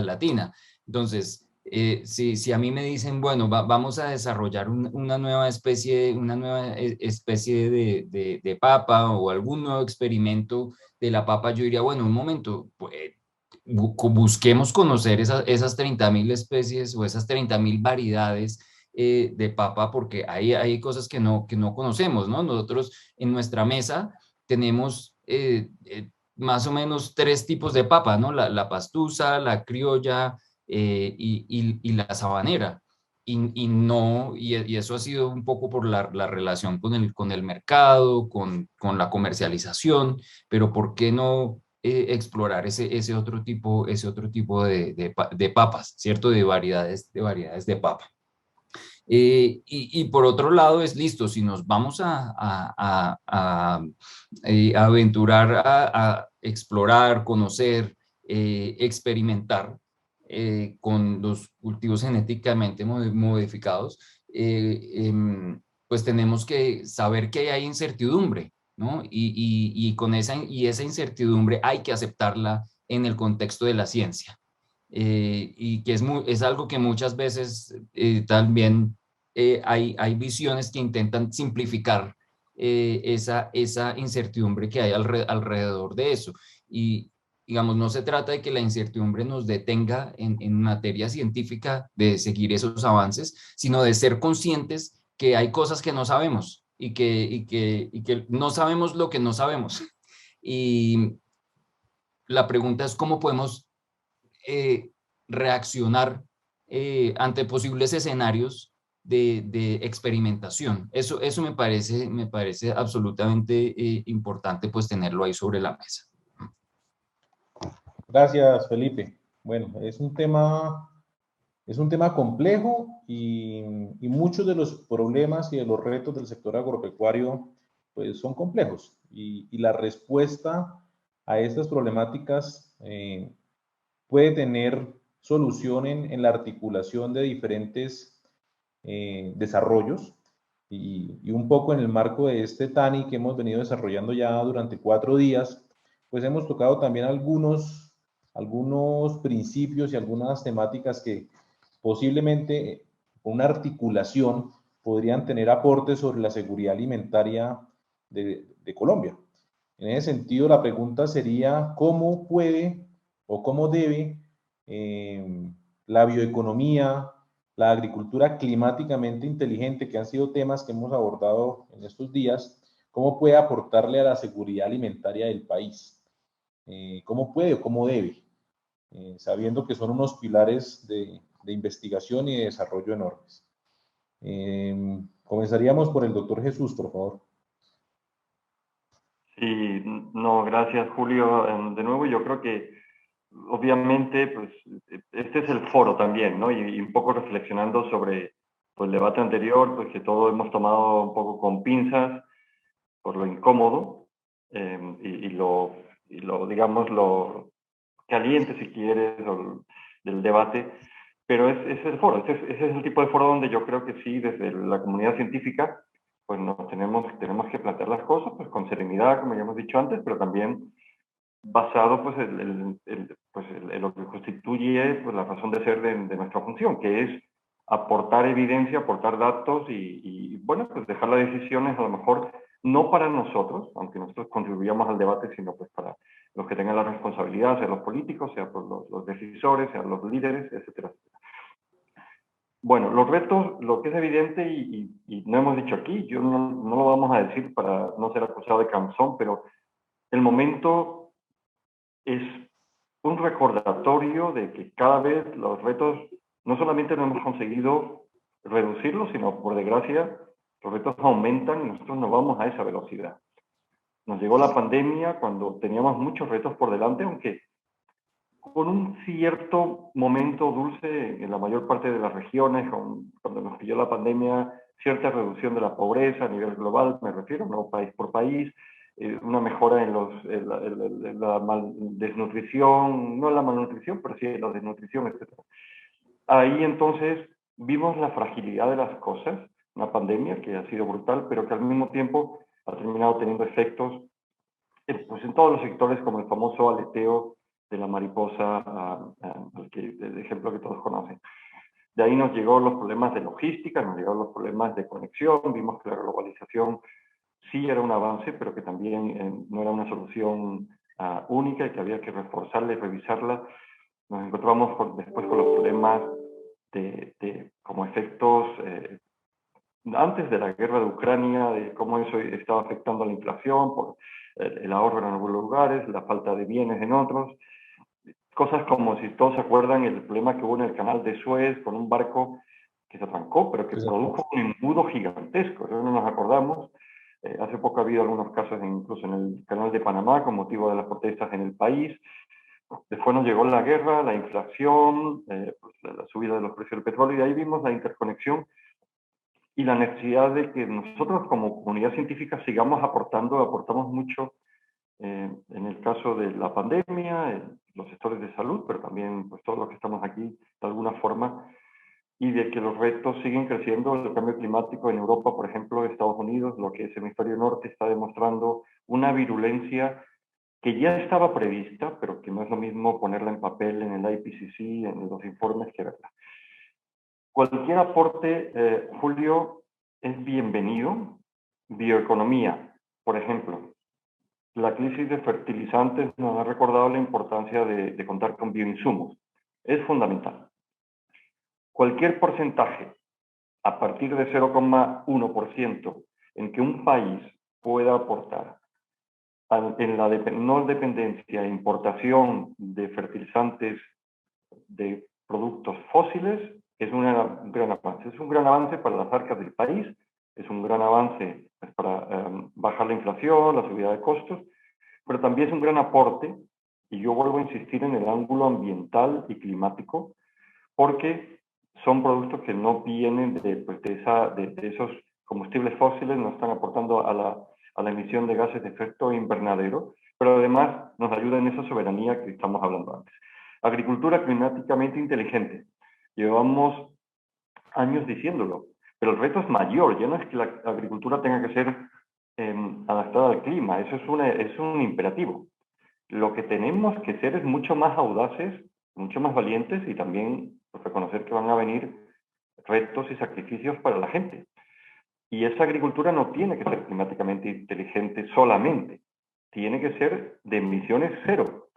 Latina. Entonces, si a mí me dicen, bueno, vamos a desarrollar una nueva especie de papa o algún nuevo experimento de la papa, yo diría, bueno, un momento, pues, busquemos conocer esas 30.000 especies o esas 30.000 variedades de papa, porque hay cosas que no conocemos, ¿no? Nosotros en nuestra mesa tenemos más o menos 3 tipos de papa, ¿no? La pastusa, la criolla y la sabanera. Y eso ha sido un poco por la relación con el mercado, con la comercialización, pero ¿por qué no explorar ese otro tipo de papas, ¿cierto? De variedades de papa. Y por otro lado es listo, si nos vamos a aventurar a explorar, conocer, experimentar con los cultivos genéticamente modificados, pues tenemos que saber que hay incertidumbre, ¿no? Y con esa incertidumbre hay que aceptarla en el contexto de la ciencia. Y que es algo que muchas veces también hay visiones que intentan simplificar esa incertidumbre que hay alrededor de eso. Y digamos, no se trata de que la incertidumbre nos detenga en materia científica de seguir esos avances, sino de ser conscientes que hay cosas que no sabemos y que no sabemos lo que no sabemos. Y la pregunta es cómo podemos reaccionar ante posibles escenarios de experimentación. Eso me parece absolutamente importante, pues tenerlo ahí sobre la mesa. Gracias, Felipe. Bueno, es un tema complejo y muchos de los problemas y de los retos del sector agropecuario pues son complejos y la respuesta a estas problemáticas puede tener solución en la articulación de diferentes desarrollos y un poco en el marco de este TANI que hemos venido desarrollando ya durante 4 días, pues hemos tocado también algunos principios y algunas temáticas que posiblemente con una articulación podrían tener aportes sobre la seguridad alimentaria de Colombia. En ese sentido, la pregunta sería, ¿cómo puede o cómo debe la bioeconomía, la agricultura climáticamente inteligente, que han sido temas que hemos abordado en estos días, cómo puede aportarle a la seguridad alimentaria del país? ¿Cómo puede o cómo debe? Sabiendo que son unos pilares de investigación y de desarrollo enormes. Comenzaríamos por el doctor Jesús, por favor. Sí, no, gracias, Julio. De nuevo, yo creo que obviamente, pues, este es el foro también, ¿no? Y un poco reflexionando sobre pues, el debate anterior, pues que todo hemos tomado un poco con pinzas por lo incómodo digamos, lo caliente, si quieres, del debate, pero es el foro, ese es el tipo de foro donde yo creo que sí, desde la comunidad científica, pues nos tenemos que plantear las cosas pues, con serenidad, como ya hemos dicho antes, pero también basado pues, en lo que constituye pues, la razón de ser de nuestra función, que es aportar evidencia, aportar datos y bueno, pues dejar las decisiones a lo mejor no para nosotros, aunque nosotros contribuyamos al debate, sino pues para los que tengan la responsabilidad, sea los políticos, sea por los decisores, sea los líderes, etcétera. Bueno, los retos, lo que es evidente y no hemos dicho aquí, yo no lo vamos a decir para no ser acusado de cansón, pero el momento es un recordatorio de que cada vez los retos, no solamente no hemos conseguido reducirlos, sino por desgracia, los retos aumentan y nosotros no vamos a esa velocidad. Nos llegó la pandemia cuando teníamos muchos retos por delante, aunque con un cierto momento dulce en la mayor parte de las regiones, cuando nos pilló la pandemia, cierta reducción de la pobreza a nivel global, me refiero, no país por país, una mejora en la desnutrición, no la malnutrición, pero sí en la desnutrición, etc. Ahí entonces vimos la fragilidad de las cosas, una pandemia que ha sido brutal, pero que al mismo tiempo ha terminado teniendo efectos pues en todos los sectores, como el famoso aleteo de la mariposa, el ejemplo que todos conocen. De ahí nos llegó los problemas de logística, nos llegaron los problemas de conexión, vimos que la globalización sí era un avance, pero que también no era una solución única y que había que reforzarla y revisarla. Nos encontramos después con los problemas como efectos antes de la guerra de Ucrania, de cómo eso estaba afectando a la inflación, por el ahorro en algunos lugares, la falta de bienes en otros. Cosas como, si todos se acuerdan, el problema que hubo en el canal de Suez con un barco que se atrancó, pero que produjo un embudo gigantesco. Eso no nos acordamos. Hace poco ha habido algunos casos incluso en el canal de Panamá con motivo de las protestas en el país. Después nos llegó la guerra, la inflación, pues la subida de los precios del petróleo, y ahí vimos la interconexión y la necesidad de que nosotros como comunidad científica sigamos aportamos mucho en el caso de la pandemia, en los sectores de salud, pero también pues todos los que estamos aquí de alguna forma, y de que los retos siguen creciendo. El cambio climático en Europa, por ejemplo, Estados Unidos, lo que es el hemisferio norte, está demostrando una virulencia que ya estaba prevista, pero que no es lo mismo ponerla en papel en el IPCC, en los informes, que verla. Cualquier aporte, Julio, es bienvenido. Bioeconomía, por ejemplo. La crisis de fertilizantes nos ha recordado la importancia de contar con bioinsumos. Es fundamental. Cualquier porcentaje a partir de 0,1% en que un país pueda aportar en la no dependencia e importación de fertilizantes de productos fósiles es un gran avance. Es un gran avance para las arcas del país, es un gran avance para bajar la inflación, la subida de costos, pero también es un gran aporte, y yo vuelvo a insistir en el ángulo ambiental y climático, porque son productos que no vienen de esos combustibles fósiles, no están aportando a la emisión de gases de efecto invernadero, pero además nos ayuda en esa soberanía que estamos hablando antes. Agricultura climáticamente inteligente. Llevamos años diciéndolo, pero el reto es mayor. Ya no es que la agricultura tenga que ser adaptada al clima, eso es un imperativo. Lo que tenemos que ser es mucho más audaces, mucho más valientes, y también reconocer que van a venir retos y sacrificios para la gente. Y esa agricultura no tiene que ser climáticamente inteligente solamente, tiene que ser de emisiones cero.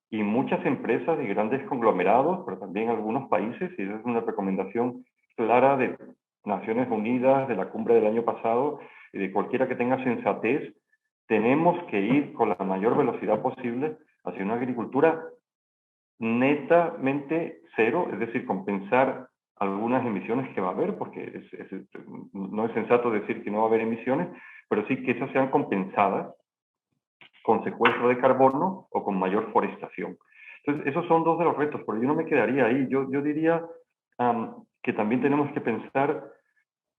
Y muchas empresas y grandes conglomerados, pero también algunos países, y esa es una recomendación clara de Naciones Unidas, de la cumbre del año pasado, y de cualquiera que tenga sensatez, tenemos que ir con la mayor velocidad posible hacia una agricultura netamente cero, es decir, compensar algunas emisiones que va a haber, porque no es sensato decir que no va a haber emisiones, pero sí que esas sean compensadas con secuestro de carbono o con mayor forestación. Entonces, esos son dos de los retos, pero yo no me quedaría ahí. Yo diría que también tenemos que pensar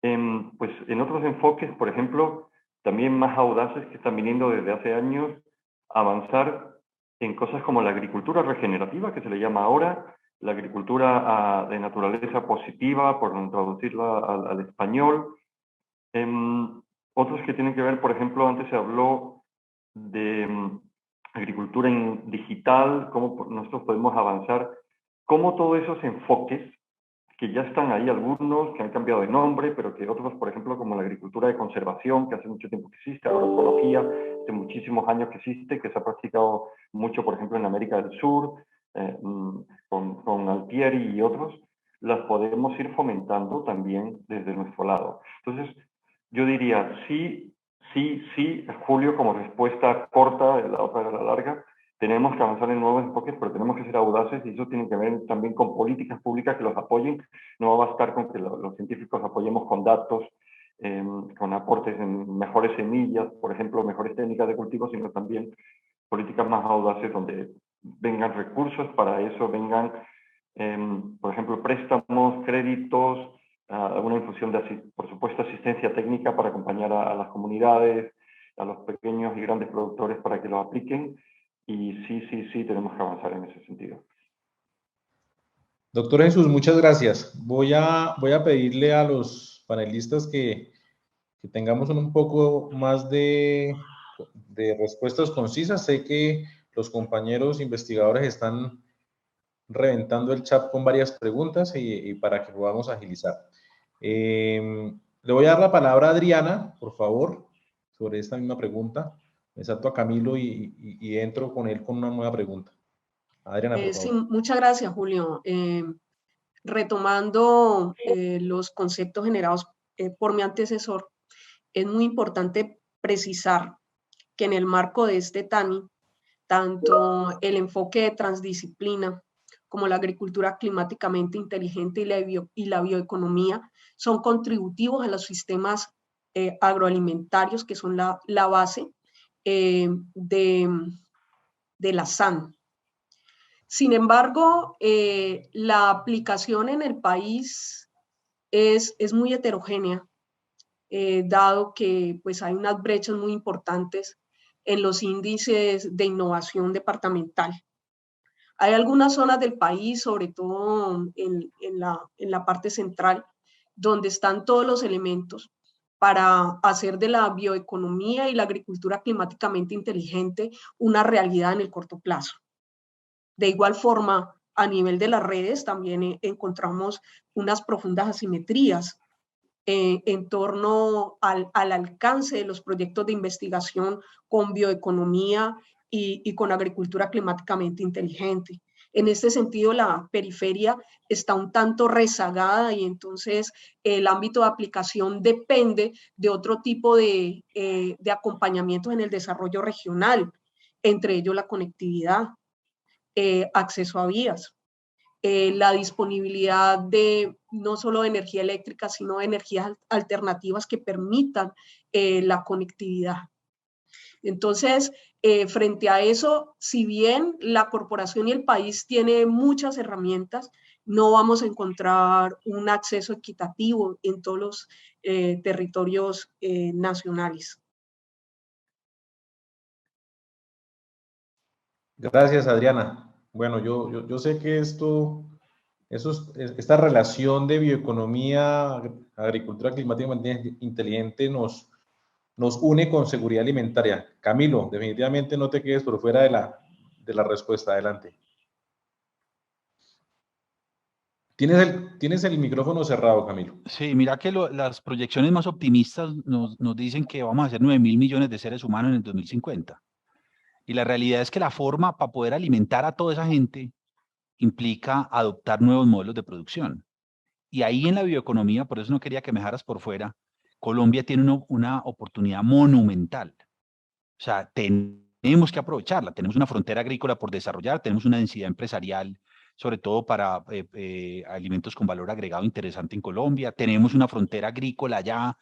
en otros enfoques, por ejemplo, también más audaces que están viniendo desde hace años, avanzar en cosas como la agricultura regenerativa, que se le llama ahora, la agricultura de naturaleza positiva, por traducirla al español. Otros que tienen que ver, por ejemplo, antes se habló de agricultura digital, cómo nosotros podemos avanzar, cómo todos esos enfoques que ya están ahí algunos, que han cambiado de nombre, pero que otros, por ejemplo, como la agricultura de conservación, que hace mucho tiempo que existe, agroecología, hace muchísimos años que existe, que se ha practicado mucho, por ejemplo, en América del Sur, con Altieri y otros, las podemos ir fomentando también desde nuestro lado. Entonces, yo diría, sí, Julio, como respuesta corta, la otra era la larga, tenemos que avanzar en nuevos enfoques, pero tenemos que ser audaces y eso tiene que ver también con políticas públicas que los apoyen. No va a bastar con que los científicos apoyemos con datos, con aportes en mejores semillas, por ejemplo, mejores técnicas de cultivo, sino también políticas más audaces donde vengan recursos para eso, vengan, por ejemplo, préstamos, créditos, alguna infusión de, por supuesto, asistencia técnica para acompañar a las comunidades, a los pequeños y grandes productores para que lo apliquen. Y sí, tenemos que avanzar en ese sentido. Doctor Jesús, muchas gracias. Voy a pedirle a los panelistas que tengamos un poco más de respuestas concisas. Sé que los compañeros investigadores están reventando el chat con varias preguntas y para que podamos agilizar. Le voy a dar la palabra a Adriana, por favor, sobre esta misma pregunta. Me salto a Camilo y entro con él con una nueva pregunta. Adriana, por favor. Sí, muchas gracias, Julio. Retomando los conceptos generados por mi antecesor, es muy importante precisar que en el marco de este TANI, tanto el enfoque de transdisciplina como la agricultura climáticamente inteligente y la bioeconomía son contributivos a los sistemas agroalimentarios que son la base de la SAN. Sin embargo, la aplicación en el país es muy heterogénea, dado que pues, hay unas brechas muy importantes en los índices de innovación departamental. Hay algunas zonas del país, sobre todo en la parte central, donde están todos los elementos para hacer de la bioeconomía y la agricultura climáticamente inteligente una realidad en el corto plazo. De igual forma, a nivel de las redes también encontramos unas profundas asimetrías en torno al alcance de los proyectos de investigación con bioeconomía y con agricultura climáticamente inteligente. En este sentido, la periferia está un tanto rezagada y entonces el ámbito de aplicación depende de otro tipo de acompañamientos en el desarrollo regional, entre ellos la conectividad, acceso a vías, la disponibilidad de no solo de energía eléctrica, sino de energías alternativas que permitan la conectividad. Entonces, frente a eso, si bien la corporación y el país tiene muchas herramientas, no vamos a encontrar un acceso equitativo en todos los territorios nacionales. Gracias, Adriana. Bueno, yo sé que esta relación de bioeconomía, agricultura climáticamente inteligente nos une con seguridad alimentaria. Camilo, definitivamente no te quedes por fuera de la respuesta. Adelante. Tienes el micrófono cerrado, Camilo. Sí, mira que las proyecciones más optimistas nos dicen que vamos a ser 9.000 millones de seres humanos en el 2050. Y la realidad es que la forma para poder alimentar a toda esa gente implica adoptar nuevos modelos de producción. Y ahí en la bioeconomía, por eso no quería que me dejaras por fuera, Colombia tiene una oportunidad monumental. O sea, tenemos que aprovecharla. Tenemos una frontera agrícola por desarrollar, tenemos una densidad empresarial, sobre todo para alimentos con valor agregado interesante en Colombia. Tenemos una frontera agrícola ya,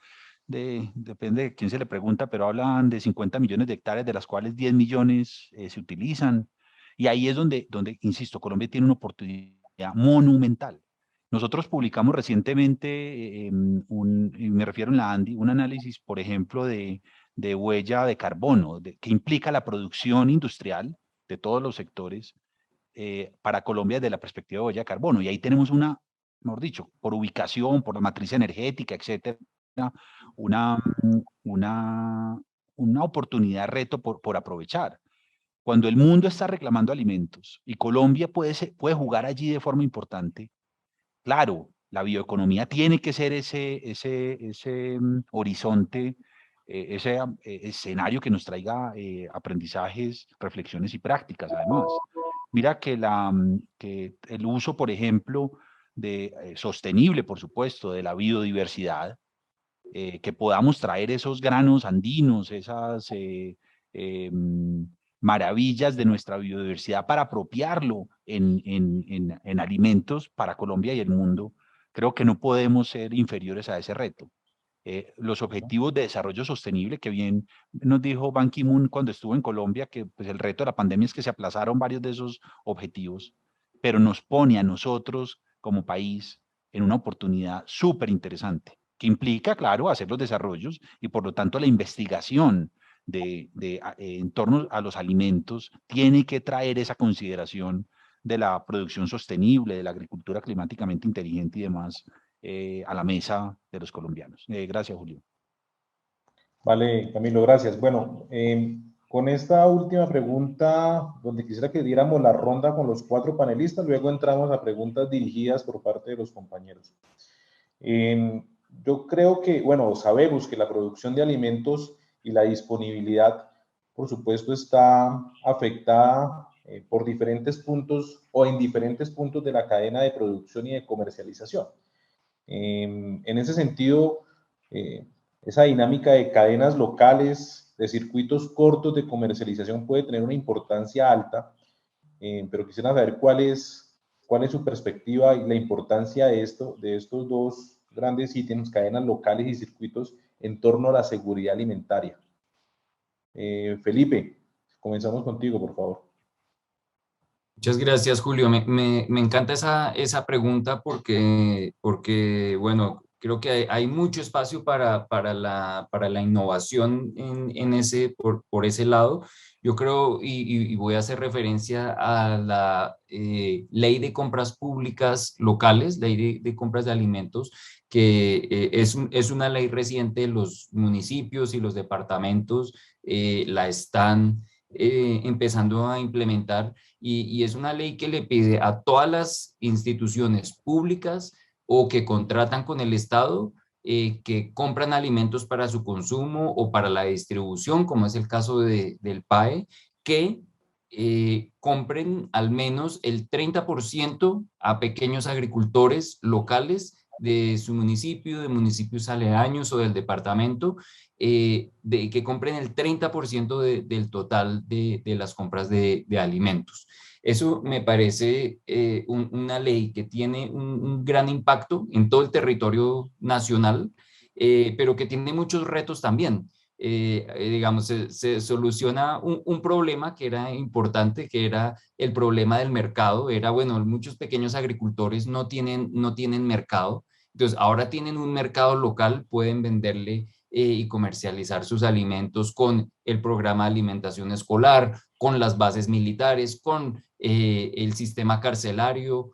depende de quién se le pregunta, pero hablan de 50 millones de hectáreas, de las cuales 10 millones se utilizan. Y ahí es donde, insisto, Colombia tiene una oportunidad monumental. Nosotros publicamos recientemente, y me refiero en la ANDI, un análisis, por ejemplo, de huella de carbono, que implica la producción industrial de todos los sectores para Colombia desde la perspectiva de huella de carbono. Y ahí tenemos mejor dicho, por ubicación, por la matriz energética, etcétera, una oportunidad, reto por aprovechar. Cuando el mundo está reclamando alimentos y Colombia puede jugar allí de forma importante, claro, La bioeconomía tiene que ser ese horizonte, ese escenario que nos traiga aprendizajes, reflexiones y prácticas, además. Mira que, que el uso, por ejemplo, sostenible, por supuesto, de la biodiversidad, que podamos traer esos granos andinos, esas maravillas de nuestra biodiversidad para apropiarlo en alimentos para Colombia y el mundo, creo que no podemos ser inferiores a ese reto. Los objetivos de desarrollo sostenible, que bien nos dijo Ban Ki-moon cuando estuvo en Colombia, que pues, el reto de la pandemia es que se aplazaron varios de esos objetivos, pero nos pone a nosotros como país en una oportunidad súper interesante, que implica, claro, hacer los desarrollos y por lo tanto la investigación en torno a los alimentos tiene que traer esa consideración de la producción sostenible, de la agricultura climáticamente inteligente y demás, a la mesa de los colombianos. Gracias, Julio. Vale, Camilo, gracias. Bueno, con esta última pregunta, donde quisiera que diéramos la ronda con los 4 panelistas, luego entramos a preguntas dirigidas por parte de los compañeros. Yo creo que, bueno, sabemos que la producción de alimentos y la disponibilidad, por supuesto, está afectada por diferentes puntos o en diferentes puntos de la cadena de producción y de comercialización. En ese sentido, esa dinámica de cadenas locales, de circuitos cortos de comercialización puede tener una importancia alta, pero quisiera saber cuál es su perspectiva y la importancia de estos dos grandes ítems, cadenas locales y circuitos, en torno a la seguridad alimentaria. Felipe, comenzamos contigo, por favor. Muchas gracias, Julio. Me encanta esa pregunta porque, bueno, creo que hay mucho espacio para la innovación por ese lado. Yo creo, y voy a hacer referencia a la ley de compras públicas locales, ley de compras de alimentos, que es una ley reciente. Los municipios y los departamentos la están empezando a implementar, y es una ley que le pide a todas las instituciones públicas o que contratan con el Estado, que compran alimentos para su consumo o para la distribución, como es el caso del PAE, que compren al menos el 30% a pequeños agricultores locales de su municipio, de municipios aledaños o del departamento, que compren el 30% del total de las compras de alimentos. Eso me parece una ley que tiene un gran impacto en todo el territorio nacional, pero que tiene muchos retos también. Digamos, se soluciona un problema que era importante, que era el problema del mercado. Bueno, muchos pequeños agricultores no tienen mercado, entonces ahora tienen un mercado local, pueden venderle y comercializar sus alimentos con el programa de alimentación escolar, con las bases militares, con el sistema carcelario,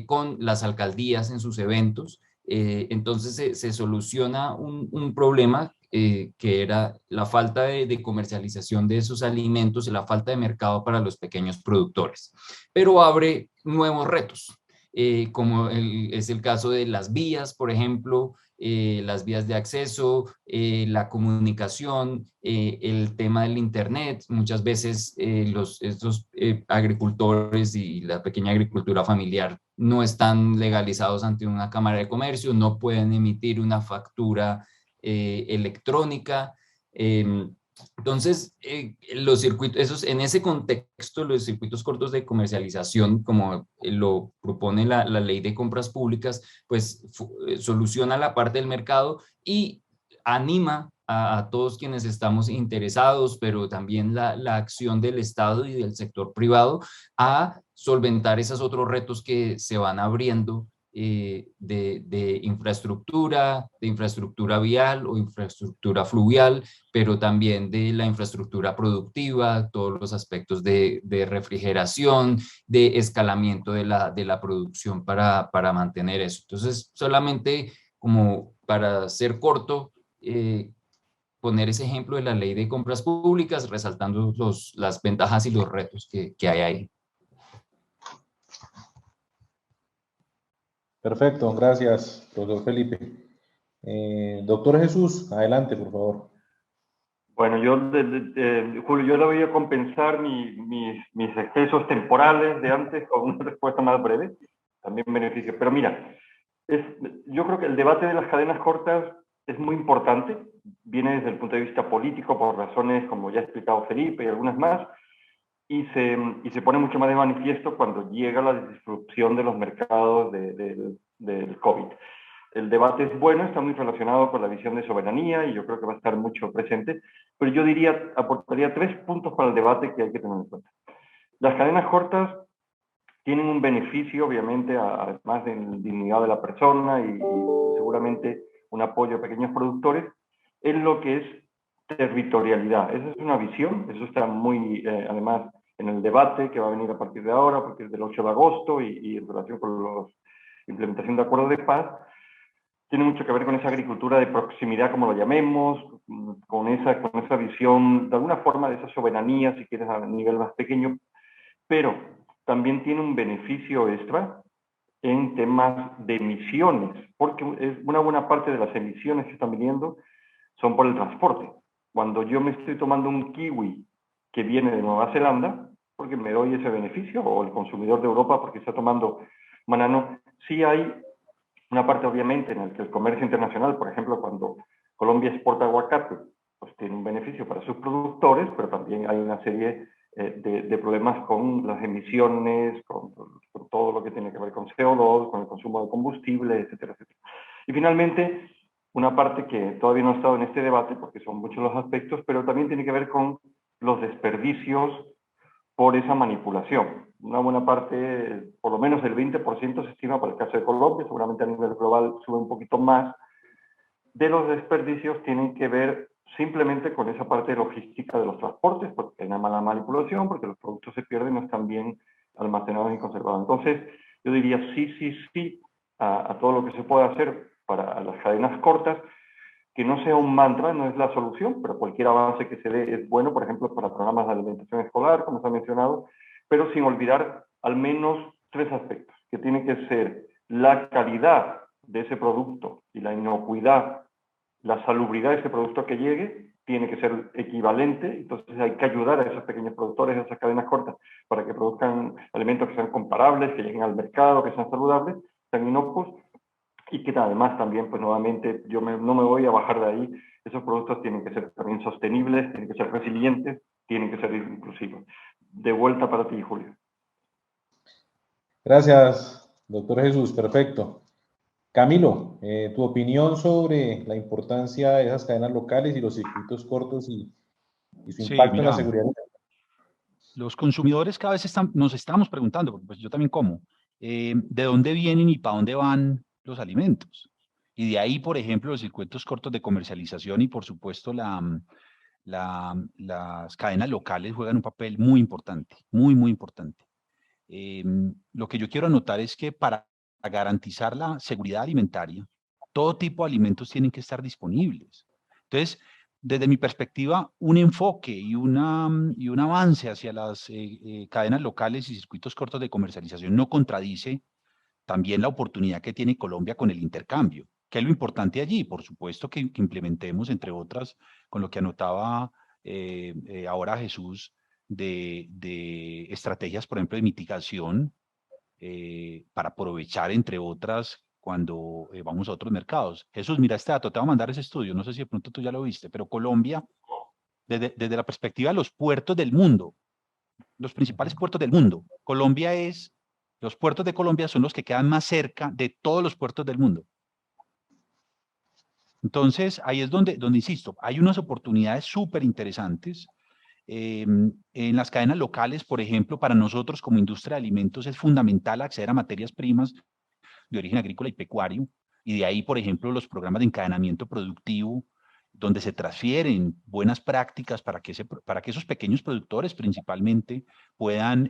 con las alcaldías en sus eventos. Entonces se soluciona un problema que era la falta de comercialización de esos alimentos y la falta de mercado para los pequeños productores. Pero abre nuevos retos, como es el caso de las vías, por ejemplo, las vías de acceso, la comunicación, el tema del internet. Muchas veces estos agricultores y la pequeña agricultura familiar no están legalizados ante una cámara de comercio, no pueden emitir una factura electrónica. Entonces, los circuitos, en ese contexto, los circuitos cortos de comercialización, como lo propone la ley de compras públicas, pues soluciona la parte del mercado y anima a todos quienes estamos interesados, pero también la acción del Estado y del sector privado a solventar esos otros retos que se van abriendo, de infraestructura vial o infraestructura fluvial, pero también de la infraestructura productiva, todos los aspectos de refrigeración, de escalamiento de la producción para mantener eso. Entonces, solamente como para ser corto, poner ese ejemplo de la ley de compras públicas, resaltando las ventajas y los retos que hay ahí. Perfecto, gracias, profesor Felipe. Doctor Jesús, adelante, por favor. Bueno, Julio, yo le voy a compensar mis excesos temporales de antes con una respuesta más breve, también beneficio. Pero mira, yo creo que el debate de las cadenas cortas es muy importante, viene desde el punto de vista político por razones como ya ha explicado Felipe y algunas más, y se pone mucho más de manifiesto cuando llega la disrupción de los mercados del COVID. El debate es bueno, está muy relacionado con la visión de soberanía y yo creo que va a estar mucho presente, pero yo aportaría 3 puntos para el debate que hay que tener en cuenta. Las cadenas cortas tienen un beneficio, obviamente, además de la dignidad de la persona y seguramente un apoyo a pequeños productores, en lo que es territorialidad. Esa es una visión, eso está muy, además, en el debate que va a venir a partir de ahora, a partir del 8 de agosto y en relación con la implementación de acuerdos de paz, tiene mucho que ver con esa agricultura de proximidad, como lo llamemos, con esa visión, de alguna forma, de esa soberanía, si quieres, a nivel más pequeño, pero también tiene un beneficio extra en temas de emisiones, porque una buena parte de las emisiones que están viniendo son por el transporte. Cuando yo me estoy tomando un kiwi que viene de Nueva Zelanda, porque me doy ese beneficio, o el consumidor de Europa porque está tomando banano, sí hay una parte obviamente en la que el comercio internacional, por ejemplo, cuando Colombia exporta aguacate, pues tiene un beneficio para sus productores, pero también hay una serie de problemas con las emisiones, con todo lo que tiene que ver con CO2, con el consumo de combustible, etcétera, etcétera. Y finalmente, una parte que todavía no ha estado en este debate, porque son muchos los aspectos, pero también tiene que ver con los desperdicios por esa manipulación. Una buena parte, por lo menos el 20% se estima para el caso de Colombia, seguramente a nivel global sube un poquito más, de los desperdicios tienen que ver simplemente con esa parte logística de los transportes, porque hay una mala manipulación, porque los productos se pierden, no están bien almacenados y conservados. Entonces, yo diría sí a todo lo que se puede hacer para las cadenas cortas, que no sea un mantra, no es la solución, pero cualquier avance que se dé es bueno, por ejemplo, para programas de alimentación escolar, como se ha mencionado, pero sin olvidar al menos 3 aspectos, que tiene que ser la calidad de ese producto y la inocuidad, la salubridad de ese producto que llegue, tiene que ser equivalente, entonces hay que ayudar a esos pequeños productores, a esas cadenas cortas, para que produzcan alimentos que sean comparables, que lleguen al mercado, que sean saludables, sean inocuos, y que además también, pues nuevamente, no me voy a bajar de ahí, esos productos tienen que ser también sostenibles, tienen que ser resilientes, tienen que ser inclusivos. De vuelta para ti, Julio. Gracias, doctor Jesús, perfecto. Camilo, tu opinión sobre la importancia de esas cadenas locales y los circuitos cortos y su impacto en la seguridad. Los consumidores cada vez nos estamos preguntando, porque pues yo también como, ¿de dónde vienen y para dónde van los alimentos? Y de ahí, por ejemplo, los circuitos cortos de comercialización y, por supuesto, las cadenas locales juegan un papel muy importante, muy, muy importante. Lo que yo quiero anotar es que para garantizar la seguridad alimentaria, todo tipo de alimentos tienen que estar disponibles. Entonces, desde mi perspectiva, un enfoque y un avance hacia las cadenas locales y circuitos cortos de comercialización no contradice también la oportunidad que tiene Colombia con el intercambio. ¿Qué es lo importante allí? Por supuesto que implementemos, entre otras, con lo que anotaba ahora Jesús, de estrategias, por ejemplo, de mitigación para aprovechar, entre otras, cuando vamos a otros mercados. Jesús, mira este dato, te voy a mandar ese estudio, no sé si de pronto tú ya lo viste, pero Colombia, desde la perspectiva de los puertos del mundo, los principales puertos del mundo, los puertos de Colombia son los que quedan más cerca de todos los puertos del mundo. Entonces, ahí es donde insisto, hay unas oportunidades súper interesantes. En las cadenas locales, por ejemplo, para nosotros como industria de alimentos es fundamental acceder a materias primas de origen agrícola y pecuario, y de ahí, por ejemplo, los programas de encadenamiento productivo, donde se transfieren buenas prácticas para que esos pequeños productores principalmente puedan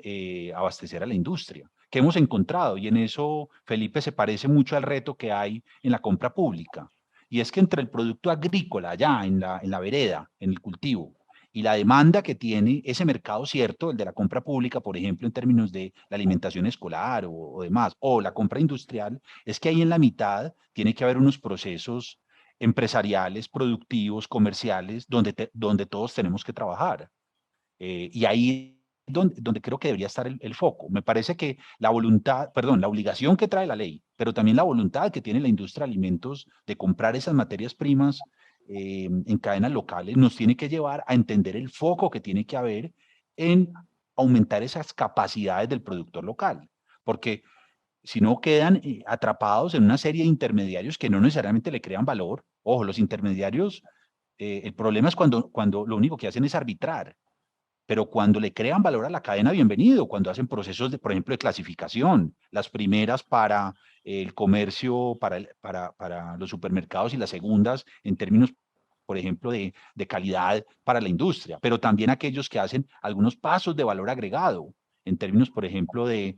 abastecer a la industria. ¿Qué hemos encontrado? Y en eso, Felipe, se parece mucho al reto que hay en la compra pública. Y es que entre el producto agrícola, allá en la vereda, en el cultivo, y la demanda que tiene ese mercado cierto, el de la compra pública, por ejemplo, en términos de la alimentación escolar o demás, o la compra industrial, es que ahí en la mitad tiene que haber unos procesos empresariales, productivos, comerciales, donde todos tenemos que trabajar. Y ahí donde creo que debería estar el foco. Me parece que la voluntad, perdón, la obligación que trae la ley, pero también la voluntad que tiene la industria de alimentos de comprar esas materias primas en cadenas locales, nos tiene que llevar a entender el foco que tiene que haber en aumentar esas capacidades del productor local. Porque si no quedan atrapados en una serie de intermediarios que no necesariamente le crean valor. Ojo, los intermediarios, el problema es cuando lo único que hacen es arbitrar, pero cuando le crean valor a la cadena, bienvenido, cuando hacen procesos, por ejemplo, de clasificación, las primeras para el comercio, para los supermercados y las segundas en términos, por ejemplo, de calidad para la industria, pero también aquellos que hacen algunos pasos de valor agregado, en términos, por ejemplo, de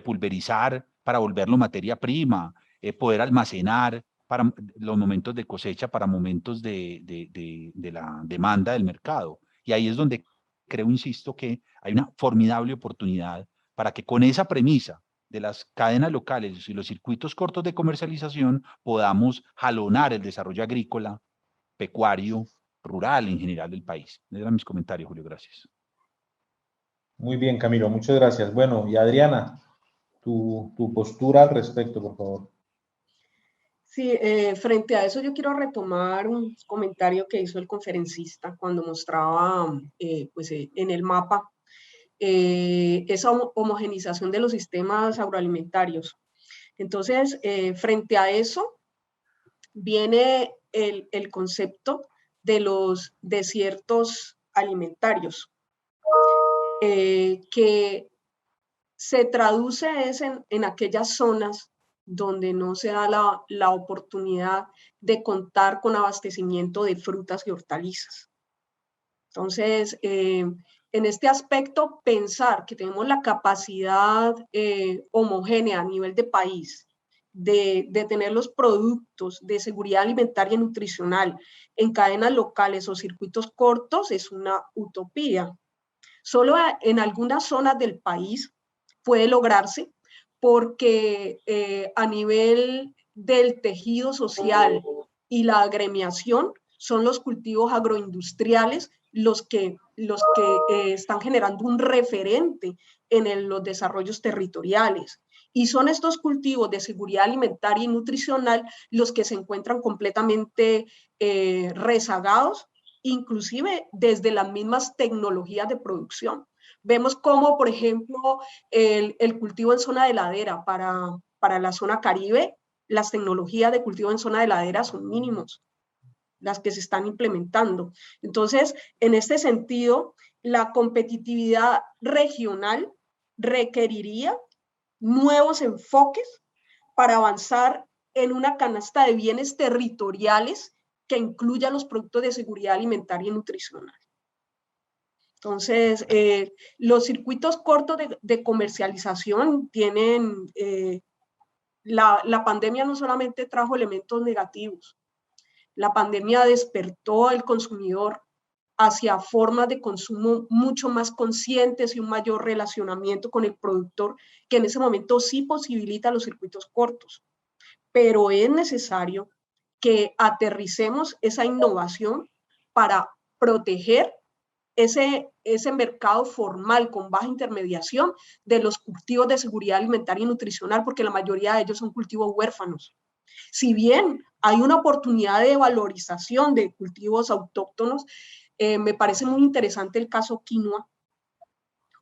pulverizar para volverlo materia prima, poder almacenar para los momentos de cosecha, para momentos de la demanda del mercado. Y ahí es donde creo, insisto, que hay una formidable oportunidad para que con esa premisa de las cadenas locales y los circuitos cortos de comercialización podamos jalonar el desarrollo agrícola, pecuario, rural en general del país. Esos eran mis comentarios, Julio, gracias. Muy bien, Camilo, muchas gracias. Bueno, y Adriana, tu postura al respecto, por favor. Sí, frente a eso yo quiero retomar un comentario que hizo el conferencista cuando mostraba en el mapa esa homogenización de los sistemas agroalimentarios. Entonces, frente a eso, viene el concepto de los desiertos alimentarios, que se traduce en aquellas zonas donde no se da la oportunidad de contar con abastecimiento de frutas y hortalizas. Entonces, en este aspecto, pensar que tenemos la capacidad homogénea a nivel de país de tener los productos de seguridad alimentaria y nutricional en cadenas locales o circuitos cortos es una utopía. Solo en algunas zonas del país puede lograrse porque a nivel del tejido social y la agremiación son los cultivos agroindustriales los que están generando un referente en los desarrollos territoriales. Y son estos cultivos de seguridad alimentaria y nutricional los que se encuentran completamente rezagados, inclusive desde las mismas tecnologías de producción. Vemos cómo, por ejemplo, el cultivo en zona de ladera para la zona Caribe, las tecnologías de cultivo en zona de ladera son mínimos, las que se están implementando. Entonces, en este sentido, la competitividad regional requeriría nuevos enfoques para avanzar en una canasta de bienes territoriales que incluya los productos de seguridad alimentaria y nutricional. Entonces, los circuitos cortos de comercialización tienen, la pandemia no solamente trajo elementos negativos, la pandemia despertó al consumidor hacia formas de consumo mucho más conscientes y un mayor relacionamiento con el productor, que en ese momento sí posibilita los circuitos cortos. Pero es necesario que aterricemos esa innovación para proteger ese mercado formal con baja intermediación de los cultivos de seguridad alimentaria y nutricional, porque la mayoría de ellos son cultivos huérfanos. Si bien hay una oportunidad de valorización de cultivos autóctonos, me parece muy interesante el caso quinoa,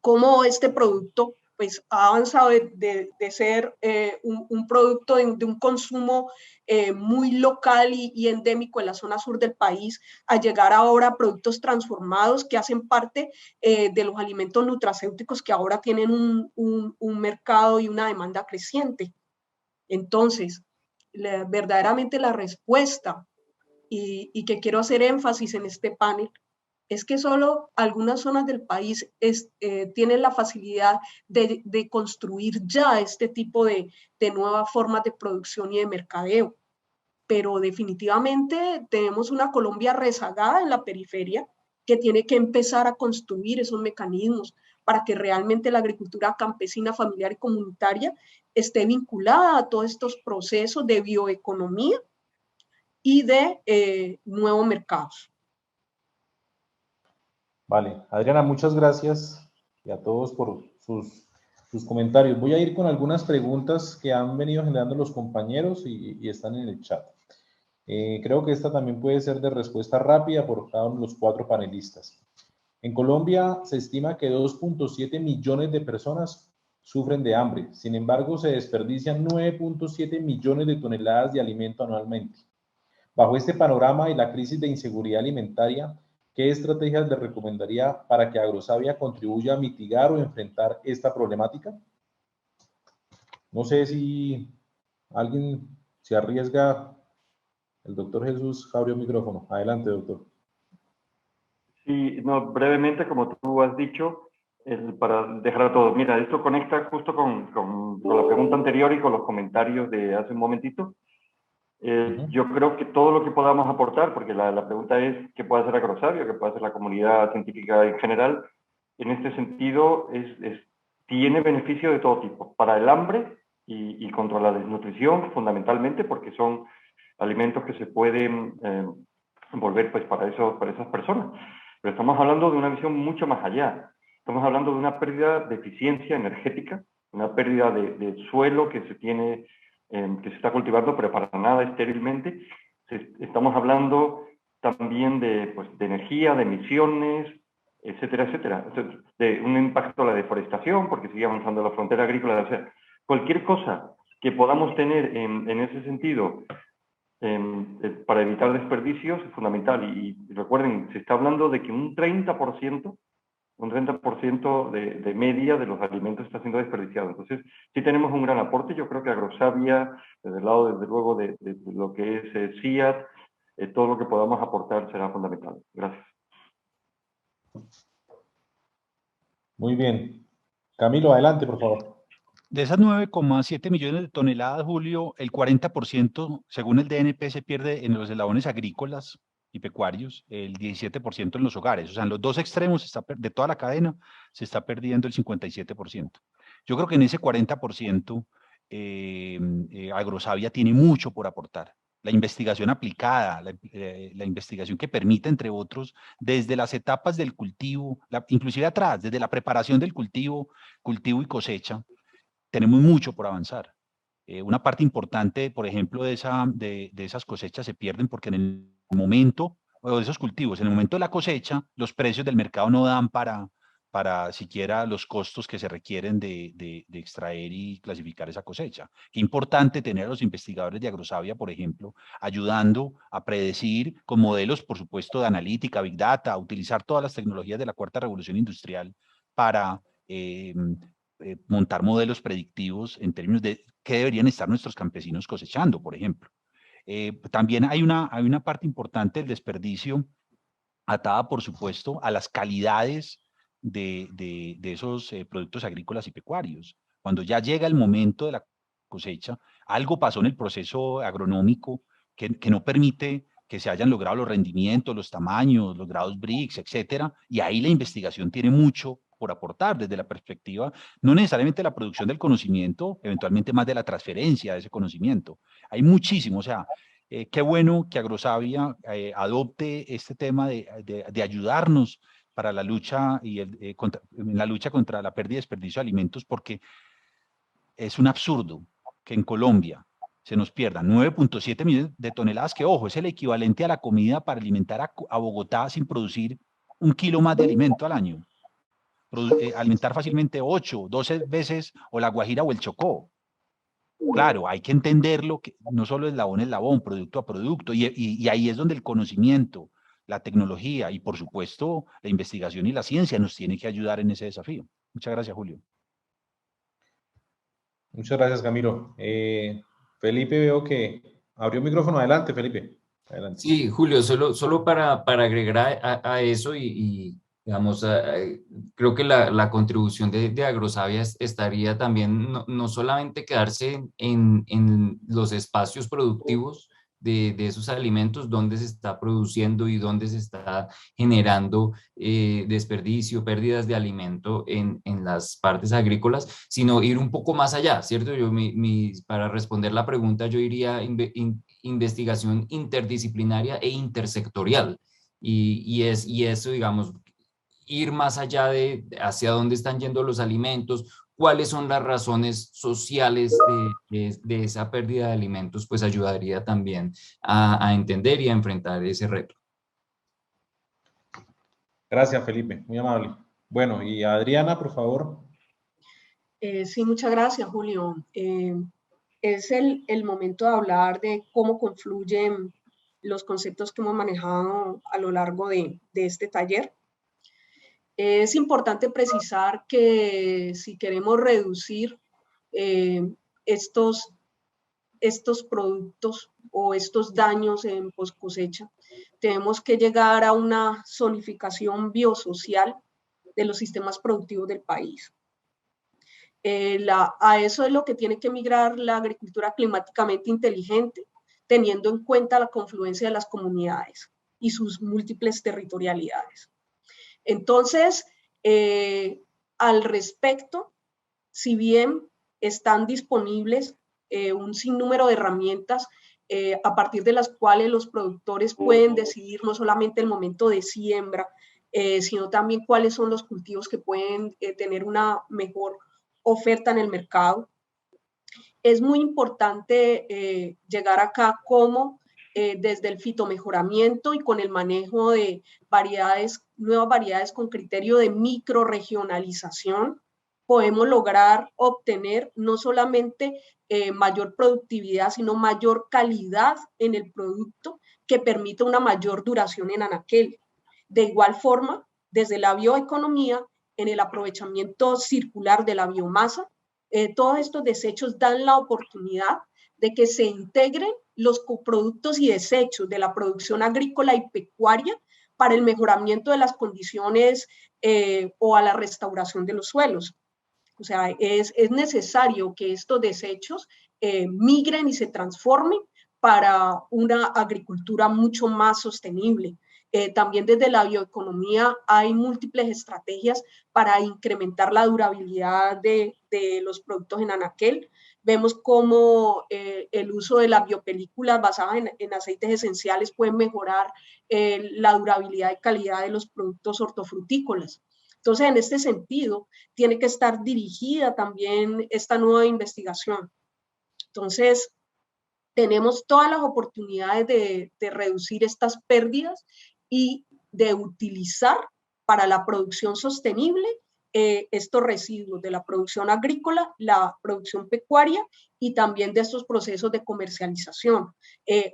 cómo este producto pues, ha avanzado de ser un producto de un consumo muy local y endémico en la zona sur del país, a llegar ahora a productos transformados que hacen parte de los alimentos nutracéuticos que ahora tienen un mercado y una demanda creciente. Entonces, verdaderamente la respuesta, y que quiero hacer énfasis en este panel, es que solo algunas zonas del país tienen la facilidad de construir ya este tipo de nuevas formas de producción y de mercadeo. pero definitivamente tenemos una Colombia rezagada en la periferia que tiene que empezar a construir esos mecanismos para que realmente la agricultura campesina, familiar y comunitaria esté vinculada a todos estos procesos de bioeconomía y de nuevos mercados. Vale, Adriana, muchas gracias y a todos por sus comentarios. Voy a ir con algunas preguntas que han venido generando los compañeros y están en el chat. Creo que esta también puede ser de respuesta rápida por cada uno de los 4 panelistas. En Colombia se estima que 2.7 millones de personas sufren de hambre. Sin embargo, se desperdician 9.7 millones de toneladas de alimento anualmente. Bajo este panorama y la crisis de inseguridad alimentaria, ¿qué estrategias le recomendaría para que Agrosavia contribuya a mitigar o enfrentar esta problemática? No sé si alguien se arriesga. El doctor Jesús abrió el micrófono. Adelante, doctor. Sí, no, brevemente, como tú has dicho, para dejar a todos. Mira, esto conecta justo con la pregunta anterior y con los comentarios de hace un momentito. Yo creo que todo lo que podamos aportar, porque la pregunta es qué puede hacer Agrosavia, qué puede hacer la comunidad científica en general, en este sentido tiene beneficio de todo tipo, para el hambre y contra la desnutrición fundamentalmente, porque son alimentos que se pueden envolver pues, para esas personas. Pero estamos hablando de una visión mucho más allá. Estamos hablando de una pérdida de eficiencia energética, una pérdida de suelo que se tiene, que se está cultivando, pero para nada estérilmente. Estamos hablando también de energía, de emisiones, etcétera, etcétera. De un impacto a la deforestación, porque sigue avanzando la frontera agrícola. O sea, cualquier cosa que podamos tener en ese sentido para evitar desperdicios es fundamental. Y recuerden, se está hablando de que un 30% de media de los alimentos está siendo desperdiciado. Entonces, sí tenemos un gran aporte. Yo creo que Agrosavia, desde el lado, desde luego, de lo que es CIAT, todo lo que podamos aportar será fundamental. Gracias. Muy bien. Camilo, adelante, por favor. De esas 9,7 millones de toneladas, Julio, el 40%, según el DNP, se pierde en los eslabones agrícolas y pecuarios, el 17% en los hogares. O sea, en los dos extremos de toda la cadena se está perdiendo el 57%. Yo creo que en ese 40% Agrosavia tiene mucho por aportar. La investigación aplicada, la investigación que permite, entre otros, desde las etapas del cultivo, inclusive atrás, desde la preparación del cultivo y cosecha, tenemos mucho por avanzar. Una parte importante, por ejemplo, de esas cosechas se pierden porque en el momento, o de esos cultivos, en el momento de la cosecha, los precios del mercado no dan para siquiera los costos que se requieren de extraer y clasificar esa cosecha. Qué importante tener a los investigadores de Agrosavia, por ejemplo, ayudando a predecir con modelos, por supuesto, de analítica, Big Data, utilizar todas las tecnologías de la cuarta revolución industrial para montar modelos predictivos en términos de qué deberían estar nuestros campesinos cosechando, por ejemplo. También hay una parte importante del desperdicio atada, por supuesto, a las calidades de esos productos agrícolas y pecuarios. Cuando ya llega el momento de la cosecha, algo pasó en el proceso agronómico que no permite que se hayan logrado los rendimientos, los tamaños, los grados BRICS, etcétera, y ahí la investigación tiene mucho por aportar desde la perspectiva, no necesariamente de la producción del conocimiento, eventualmente más de la transferencia de ese conocimiento. Hay muchísimo, o sea, qué bueno que Agrosavia adopte este tema de ayudarnos para la lucha, en la lucha contra la pérdida y desperdicio de alimentos, porque es un absurdo que en Colombia se nos pierdan 9.7 millones de toneladas, que ojo, es el equivalente a la comida para alimentar a Bogotá sin producir 1 kilo más de alimento al año. Alimentar fácilmente 8, 12 veces o la Guajira o el Chocó. Claro, hay que entenderlo, que no solo eslabón, producto a producto, y ahí es donde el conocimiento, la tecnología y por supuesto la investigación y la ciencia nos tiene que ayudar en ese desafío. Muchas gracias, Julio. Muchas gracias, Camilo. Felipe, veo que abrió el micrófono. Adelante, Felipe. Adelante. Sí, Julio, solo para agregar a eso y digamos, creo que la contribución de Agrosavia estaría también no solamente quedarse en los espacios productivos, de esos alimentos, dónde se está produciendo y dónde se está generando desperdicio, pérdidas de alimento en las partes agrícolas, sino ir un poco más allá, ¿cierto? Para responder la pregunta, yo iría investigación interdisciplinaria e intersectorial. Y eso, digamos, ir más allá de hacia dónde están yendo los alimentos, cuáles son las razones sociales de esa pérdida de alimentos, pues ayudaría también a entender y a enfrentar ese reto. Gracias, Felipe, muy amable. Bueno, y Adriana, por favor. Sí, muchas gracias, Julio. Es el momento de hablar de cómo confluyen los conceptos que hemos manejado a lo largo de este taller. Es importante precisar que si queremos reducir estos productos o estos daños en post cosecha, tenemos que llegar a una zonificación biosocial de los sistemas productivos del país. A eso es lo que tiene que migrar la agricultura climáticamente inteligente, teniendo en cuenta la confluencia de las comunidades y sus múltiples territorialidades. Entonces, al respecto, si bien están disponibles un sinnúmero de herramientas a partir de las cuales los productores pueden decidir no solamente el momento de siembra, sino también cuáles son los cultivos que pueden tener una mejor oferta en el mercado. Es muy importante llegar acá como desde el fitomejoramiento y con el manejo de nuevas variedades con criterio de microregionalización, podemos lograr obtener no solamente mayor productividad, sino mayor calidad en el producto que permita una mayor duración en anaquel. De igual forma, desde la bioeconomía, en el aprovechamiento circular de la biomasa, todos estos desechos dan la oportunidad de que se integren los coproductos y desechos de la producción agrícola y pecuaria para el mejoramiento de las condiciones o a la restauración de los suelos. O sea, es necesario que estos desechos migren y se transformen para una agricultura mucho más sostenible. También desde la bioeconomía hay múltiples estrategias para incrementar la durabilidad de los productos en anaquel. Vemos cómo el uso de las biopelículas basadas en aceites esenciales puede mejorar la durabilidad y calidad de los productos hortofrutícolas. Entonces, en este sentido, tiene que estar dirigida también esta nueva investigación. Entonces, tenemos todas las oportunidades de reducir estas pérdidas y de utilizar para la producción sostenible estos residuos de la producción agrícola, la producción pecuaria y también de estos procesos de comercialización.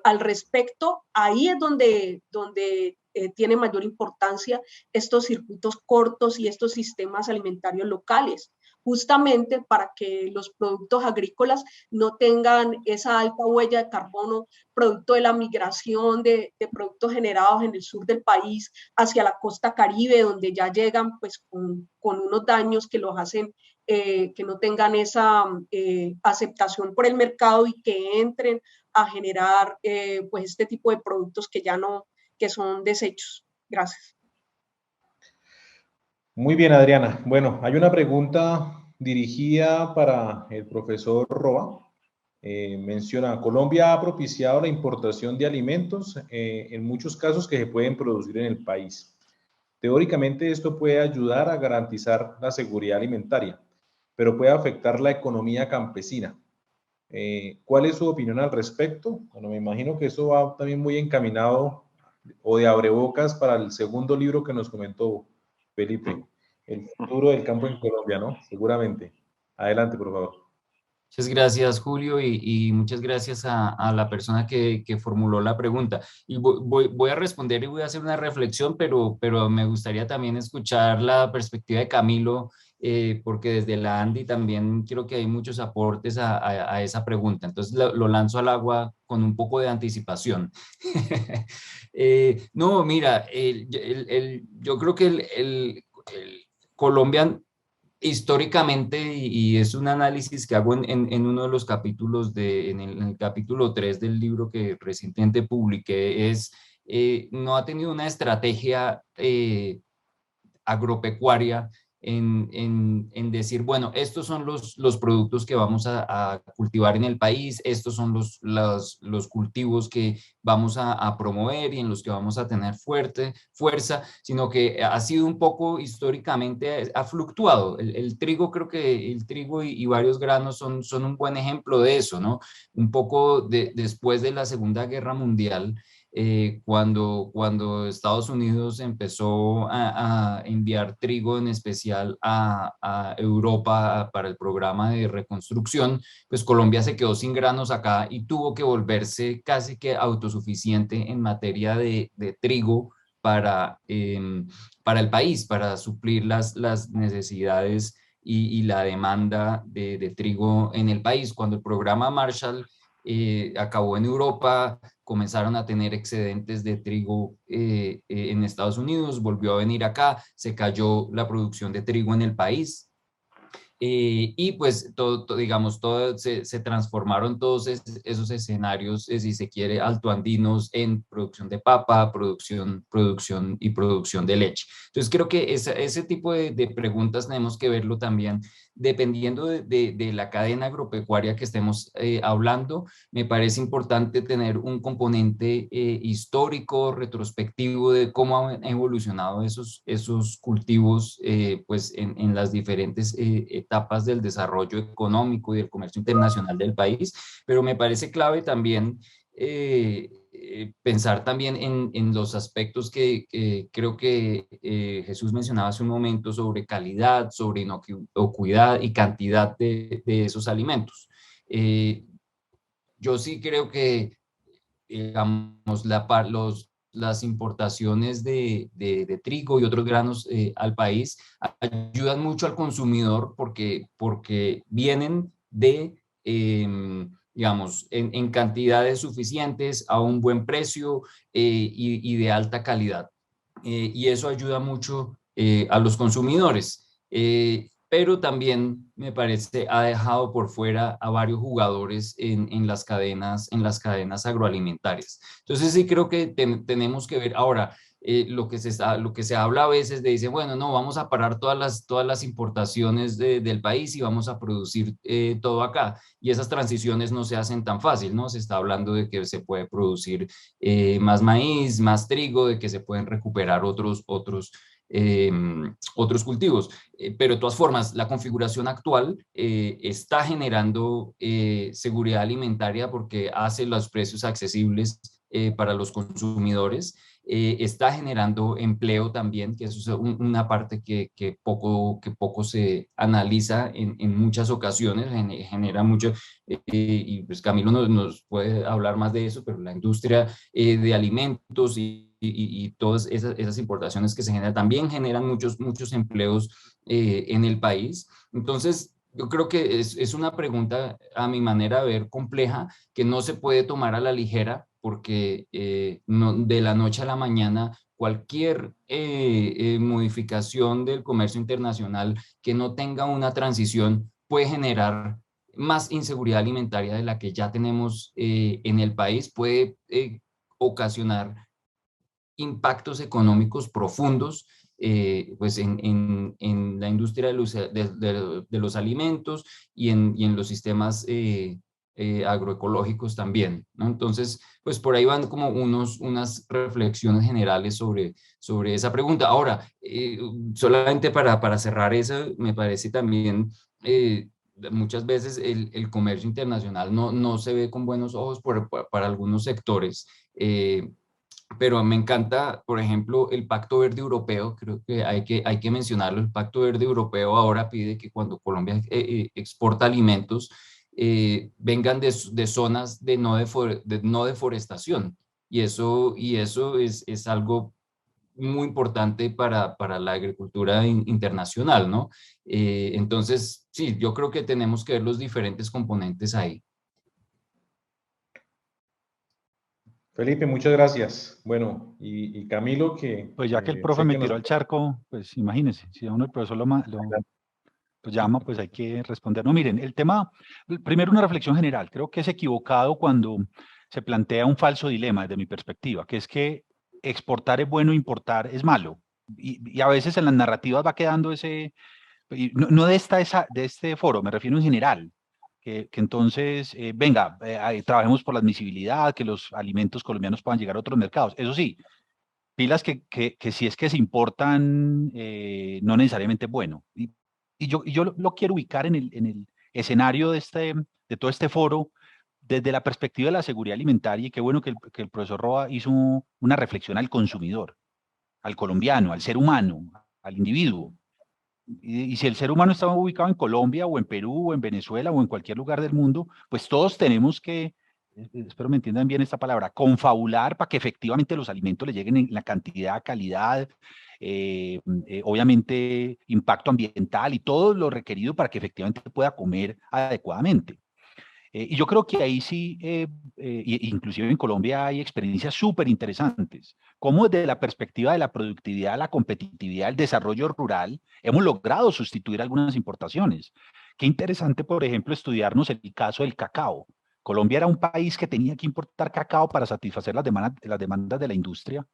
Al respecto, ahí es donde tiene mayor importancia estos circuitos cortos y estos sistemas alimentarios locales, justamente para que los productos agrícolas no tengan esa alta huella de carbono producto de la migración de productos generados en el sur del país hacia la costa caribe, donde ya llegan pues con unos daños que los hacen que no tengan esa aceptación por el mercado y que entren a generar pues este tipo de productos que son desechos. Gracias. Muy bien, Adriana. Bueno, hay una pregunta dirigida para el profesor Roa. Menciona, Colombia ha propiciado la importación de alimentos en muchos casos que se pueden producir en el país. Teóricamente esto puede ayudar a garantizar la seguridad alimentaria, pero puede afectar la economía campesina. ¿Cuál es su opinión al respecto? Bueno, me imagino que eso va también muy encaminado o de abrebocas para el segundo libro que nos comentó Felipe, El futuro del campo en Colombia, ¿no? Seguramente. Adelante, por favor. Muchas gracias, Julio, y muchas gracias a la persona que formuló la pregunta. Y voy a responder y voy a hacer una reflexión, pero me gustaría también escuchar la perspectiva de Camilo, porque desde la ANDI también creo que hay muchos aportes a esa pregunta. Entonces lo lanzo al agua con un poco de anticipación. No, mira, yo creo que Colombia históricamente, y es un análisis que hago en uno de los capítulos, en el capítulo 3 del libro que recientemente publiqué, no ha tenido una estrategia agropecuaria en decir, bueno, estos son los productos que vamos a cultivar en el país, estos son los cultivos que vamos a promover y en los que vamos a tener fuerza, sino que ha sido un poco históricamente, ha fluctuado. El trigo, creo que el trigo y varios granos son un buen ejemplo de eso, ¿no? Un poco después de la Segunda Guerra Mundial, cuando Estados Unidos empezó a enviar trigo en especial a Europa para el programa de reconstrucción, pues Colombia se quedó sin granos acá y tuvo que volverse casi que autosuficiente en materia de trigo para el país, para suplir las necesidades y la demanda de trigo en el país. Cuando el programa Marshall acabó en Europa, comenzaron a tener excedentes de trigo en Estados Unidos, volvió a venir acá, se cayó la producción de trigo en el país. Y pues digamos, se transformaron todos esos escenarios, si se quiere, altoandinos en producción de papa, producción de leche. Entonces creo que ese tipo de preguntas tenemos que verlo también dependiendo de la cadena agropecuaria que estemos hablando. Me parece importante tener un componente histórico, retrospectivo de cómo han evolucionado esos cultivos pues en las diferentes etapas del desarrollo económico y del comercio internacional del país, pero me parece clave también pensar también en los aspectos que creo que Jesús mencionaba hace un momento sobre calidad, sobre inocuidad y cantidad de esos alimentos. Yo sí creo que, digamos, las importaciones de trigo y otros granos al país ayudan mucho al consumidor porque vienen digamos, en cantidades suficientes, a un buen precio y de alta calidad. Y eso ayuda mucho a los consumidores. Pero también me parece ha dejado por fuera a varios jugadores en las cadenas agroalimentarias. Entonces sí creo que tenemos que ver ahora lo que se habla a veces de dice, bueno, no, vamos a parar todas las importaciones del país y vamos a producir todo acá. Y esas transiciones no se hacen tan fácil, ¿no? Se está hablando de que se puede producir más maíz, más trigo, de que se pueden recuperar otros cultivos. Pero de todas formas, la configuración actual está generando seguridad alimentaria porque hace los precios accesibles para los consumidores. Está generando empleo también, que eso es una parte que poco se analiza en muchas ocasiones, genera mucho, y pues Camilo nos puede hablar más de eso, pero la industria de alimentos y todas esas importaciones que se generan también generan muchos empleos en el país. Entonces, yo creo que es una pregunta, a mi manera de ver, compleja, que no se puede tomar a la ligera, porque de la noche a la mañana cualquier modificación del comercio internacional que no tenga una transición puede generar más inseguridad alimentaria de la que ya tenemos en el país, puede ocasionar impactos económicos profundos pues en la industria de los alimentos y en los sistemas agroecológicos también, ¿no? Entonces, pues por ahí van como unas reflexiones generales sobre esa pregunta. Ahora, solamente para cerrar eso, me parece también muchas veces el comercio internacional no se ve con buenos ojos para algunos sectores. Pero me encanta, por ejemplo, el Pacto Verde Europeo, creo que hay que mencionarlo. El Pacto Verde Europeo ahora pide que cuando Colombia exporta alimentos, vengan de zonas de no deforestación. Y eso es algo muy importante para la agricultura internacional, ¿no? Entonces, sí, yo creo que tenemos que ver los diferentes componentes ahí. Felipe, muchas gracias. Bueno, y Camilo, que... Pues ya que el profe me tiró al charco, pues imagínense, si a uno el profesor pues llama, pues hay que responder. No, miren, el tema, primero una reflexión general. Creo que es equivocado cuando se plantea un falso dilema desde mi perspectiva, que es que exportar es bueno, importar es malo. Y a veces en las narrativas va quedando ese, y no de, de este foro, me refiero en general, que entonces, venga, trabajemos por la admisibilidad, que los alimentos colombianos puedan llegar a otros mercados. Eso sí, pilas que si es que se importan, no necesariamente es bueno. Y yo lo quiero ubicar en el escenario de todo este foro desde la perspectiva de la seguridad alimentaria, y qué bueno que el profesor Roa hizo una reflexión al consumidor, al colombiano, al ser humano, al individuo. Y si el ser humano está ubicado en Colombia o en Perú o en Venezuela o en cualquier lugar del mundo, pues todos tenemos que, espero me entiendan bien esta palabra, confabular para que efectivamente los alimentos le lleguen en la cantidad, calidad, obviamente impacto ambiental y todo lo requerido para que efectivamente pueda comer adecuadamente. Y yo creo que ahí sí, inclusive en Colombia hay experiencias súper interesantes, como desde la perspectiva de la productividad, la competitividad, el desarrollo rural, hemos logrado sustituir algunas importaciones. Qué interesante, por ejemplo, estudiarnos el caso del cacao. Colombia era un país que tenía que importar cacao para satisfacer las demandas de la industria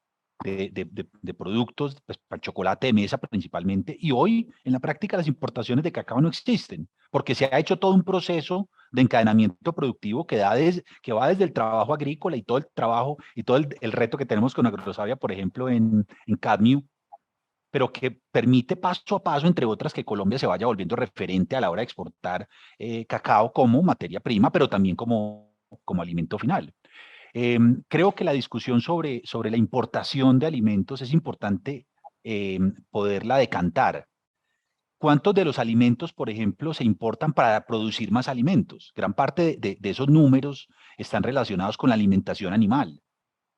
de productos, pues, para chocolate de mesa principalmente, y hoy en la práctica las importaciones de cacao no existen, porque se ha hecho todo un proceso de encadenamiento productivo que va desde el trabajo agrícola y todo el trabajo y todo el reto que tenemos con Agrosavia, por ejemplo, en cadmio, pero que permite paso a paso, entre otras, que Colombia se vaya volviendo referente a la hora de exportar cacao como materia prima, pero también como alimento final. Creo que la discusión sobre la importación de alimentos es importante poderla decantar. ¿Cuántos de los alimentos, por ejemplo, se importan para producir más alimentos? Gran parte de esos números están relacionados con la alimentación animal.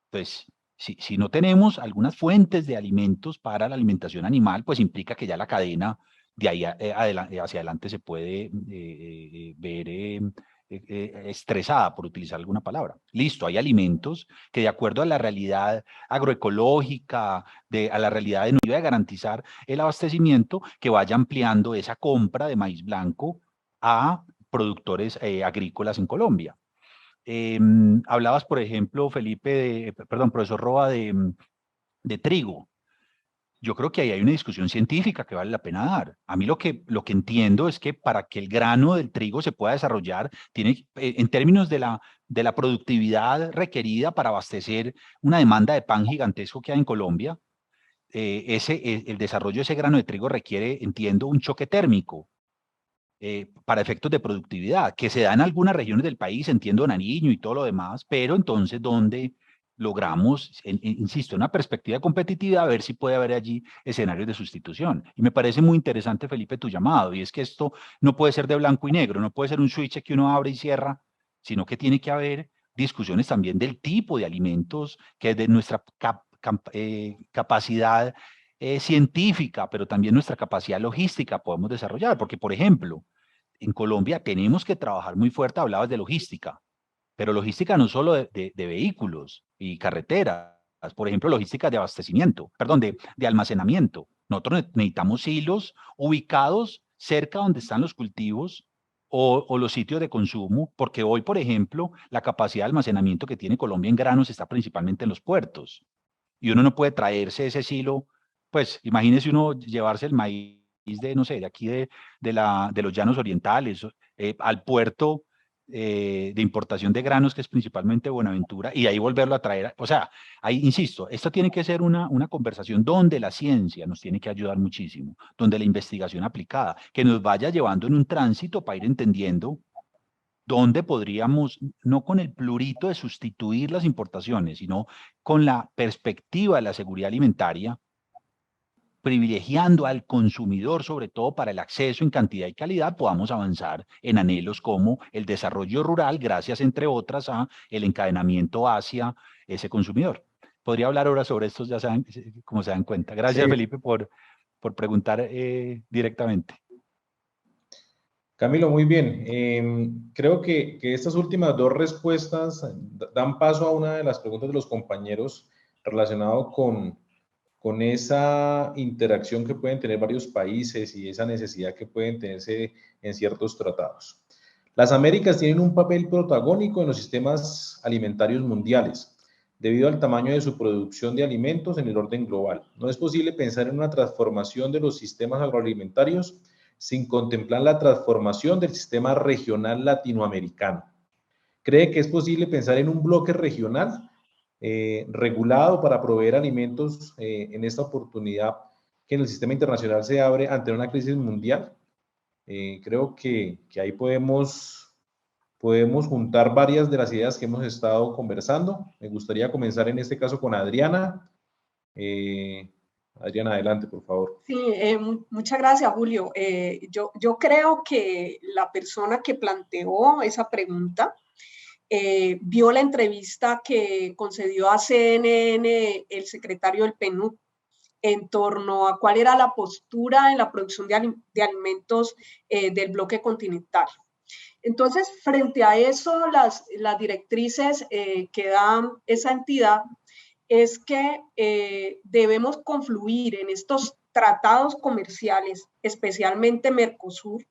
Pues, si no tenemos algunas fuentes de alimentos para la alimentación animal, pues implica que ya la cadena de ahí hacia adelante se puede ver estresada, por utilizar alguna palabra. Listo, hay alimentos que de acuerdo a la realidad agroecológica, a la realidad de garantizar el abastecimiento, que vaya ampliando esa compra de maíz blanco a productores agrícolas en Colombia. Hablabas, por ejemplo, Felipe, perdón, profesor Roa, de trigo. Yo creo que ahí hay una discusión científica que vale la pena dar. A mí lo que entiendo es que para que el grano del trigo se pueda desarrollar, tiene, en términos de la productividad requerida para abastecer una demanda de pan gigantesco que hay en Colombia, el desarrollo de ese grano de trigo requiere, entiendo, un choque térmico. Para efectos de productividad, que se da en algunas regiones del país, entiendo Nariño y todo lo demás, pero entonces donde logramos, insisto, una perspectiva de competitividad, a ver si puede haber allí escenarios de sustitución. Y me parece muy interesante, Felipe, tu llamado, y es que esto no puede ser de blanco y negro, no puede ser un switch que uno abre y cierra, sino que tiene que haber discusiones también del tipo de alimentos que de nuestra capacidad científica, pero también nuestra capacidad logística podemos desarrollar, porque, por ejemplo, en Colombia tenemos que trabajar muy fuerte, hablabas de logística, pero logística no solo de vehículos y carreteras, por ejemplo, logística de abastecimiento, perdón, de almacenamiento. Nosotros necesitamos hilos ubicados cerca donde están los cultivos o los sitios de consumo, porque hoy, por ejemplo, la capacidad de almacenamiento que tiene Colombia en granos está principalmente en los puertos. Y uno no puede traerse ese silo, pues imagínese uno llevarse el maíz de, no sé, de aquí de los llanos orientales al puerto de importación de granos, que es principalmente Buenaventura, y ahí volverlo a traer. O sea, ahí insisto, esto tiene que ser una conversación donde la ciencia nos tiene que ayudar muchísimo, donde la investigación aplicada, que nos vaya llevando en un tránsito para ir entendiendo dónde podríamos, no con el plurito de sustituir las importaciones, sino con la perspectiva de la seguridad alimentaria, privilegiando al consumidor, sobre todo para el acceso en cantidad y calidad, podamos avanzar en anhelos como el desarrollo rural, gracias, entre otras, a el encadenamiento hacia ese consumidor. Podría hablar ahora sobre esto, ya saben, como se dan cuenta. Gracias, sí, Felipe, por preguntar directamente. Camilo, muy bien. Creo que estas últimas dos respuestas dan paso a una de las preguntas de los compañeros relacionado con con esa interacción que pueden tener varios países y esa necesidad que pueden tenerse en ciertos tratados. Las Américas tienen un papel protagónico en los sistemas alimentarios mundiales, debido al tamaño de su producción de alimentos en el orden global. No es posible pensar en una transformación de los sistemas agroalimentarios sin contemplar la transformación del sistema regional latinoamericano. ¿Cree que es posible pensar en un bloque regional regulado para proveer alimentos en esta oportunidad que en el sistema internacional se abre ante una crisis mundial? Creo que ahí podemos juntar varias de las ideas que hemos estado conversando. Me gustaría comenzar en este caso con Adriana. Adriana, adelante, por favor. Sí, muchas gracias, Julio. Yo creo que la persona que planteó esa pregunta vio la entrevista que concedió a CNN el secretario del PNUD en torno a cuál era la postura en la producción de alimentos del bloque continental. Entonces, frente a eso, las directrices que da esa entidad es que debemos confluir en estos tratados comerciales, especialmente Mercosur,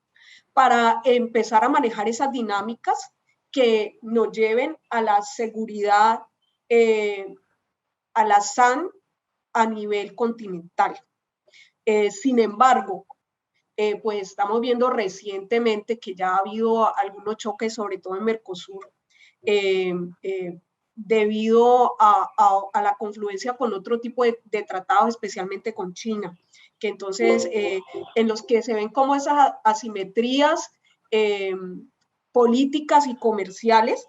para empezar a manejar esas dinámicas que nos lleven a la seguridad, a la SAN a nivel continental. Sin embargo, pues estamos viendo recientemente que ya ha habido algunos choques, sobre todo en Mercosur, debido a la confluencia con otro tipo de tratados, especialmente con China, que entonces en los que se ven como esas asimetrías políticas y comerciales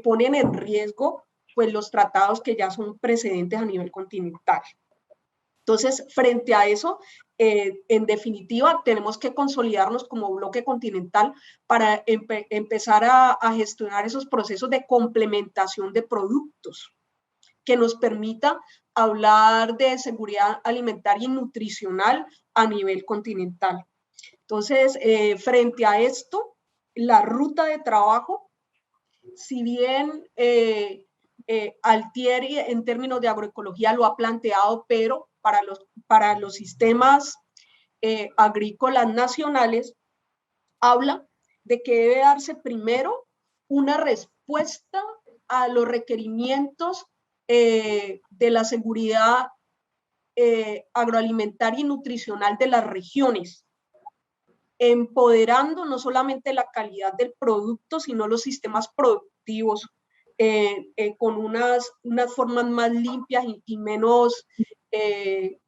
ponen en riesgo pues los tratados que ya son precedentes a nivel continental. Entonces, frente a eso, en definitiva, tenemos que consolidarnos como bloque continental para empezar a gestionar esos procesos de complementación de productos que nos permita hablar de seguridad alimentaria y nutricional a nivel continental. Entonces, frente a esto, la ruta de trabajo, si bien Altieri en términos de agroecología lo ha planteado, pero para los sistemas agrícolas nacionales, habla de que debe darse primero una respuesta a los requerimientos de la seguridad agroalimentaria y nutricional de las regiones, empoderando no solamente la calidad del producto, sino los sistemas productivos con unas formas más limpias y menos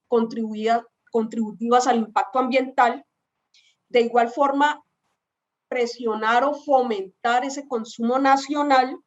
contributivas al impacto ambiental. De igual forma, presionar o fomentar ese consumo nacional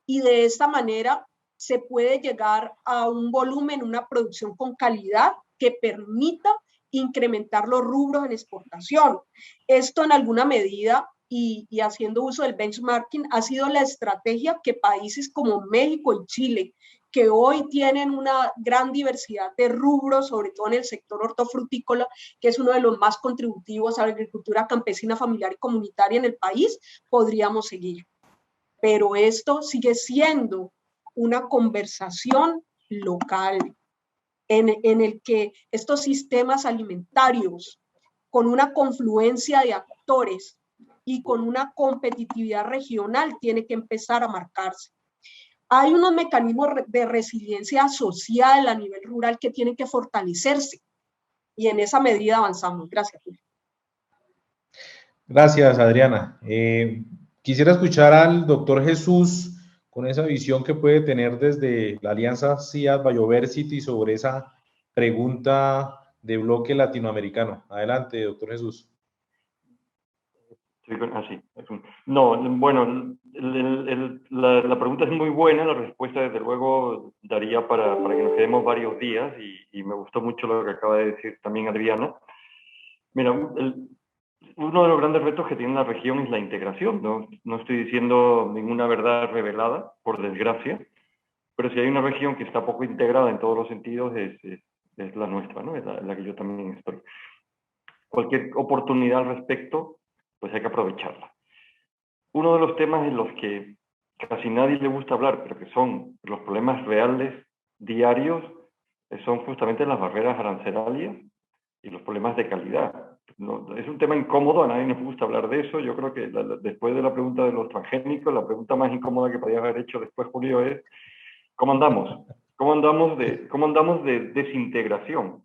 y de esta manera se puede llegar a un volumen, una producción con calidad que permita incrementar los rubros en exportación. Esto en alguna medida y haciendo uso del benchmarking ha sido la estrategia que países como México y Chile, que hoy tienen una gran diversidad de rubros, sobre todo en el sector hortofrutícola, que es uno de los más contributivos a la agricultura campesina, familiar y comunitaria en el país, podríamos seguir. Pero esto sigue siendo una conversación local en el que estos sistemas alimentarios, con una confluencia de actores y con una competitividad regional, tiene que empezar a marcarse. Hay unos mecanismos de resiliencia social a nivel rural que tienen que fortalecerse y en esa medida avanzamos. Gracias. Gracias, Adriana. Quisiera escuchar al doctor Jesús con esa visión que puede tener desde la Alianza CIAD Bioversity sobre esa pregunta de bloque latinoamericano. Adelante, doctor Jesús. No, bueno, la pregunta es muy buena, la respuesta desde luego daría para que nos quedemos varios días y me gustó mucho lo que acaba de decir también Adriana. Mira, uno de los grandes retos que tiene la región es la integración, no estoy diciendo ninguna verdad revelada, por desgracia, pero si hay una región que está poco integrada en todos los sentidos es la nuestra, ¿no? Es la que yo también estoy. Cualquier oportunidad al respecto, pues hay que aprovecharla. Uno de los temas en los que casi nadie le gusta hablar, pero que son los problemas reales, diarios, son justamente las barreras arancelarias y los problemas de calidad. No, es un tema incómodo, a nadie nos gusta hablar de eso. Yo creo que después de la pregunta de los transgénicos, la pregunta más incómoda que podías haber hecho después, Julio, es ¿cómo andamos? ¿Cómo andamos de desintegración?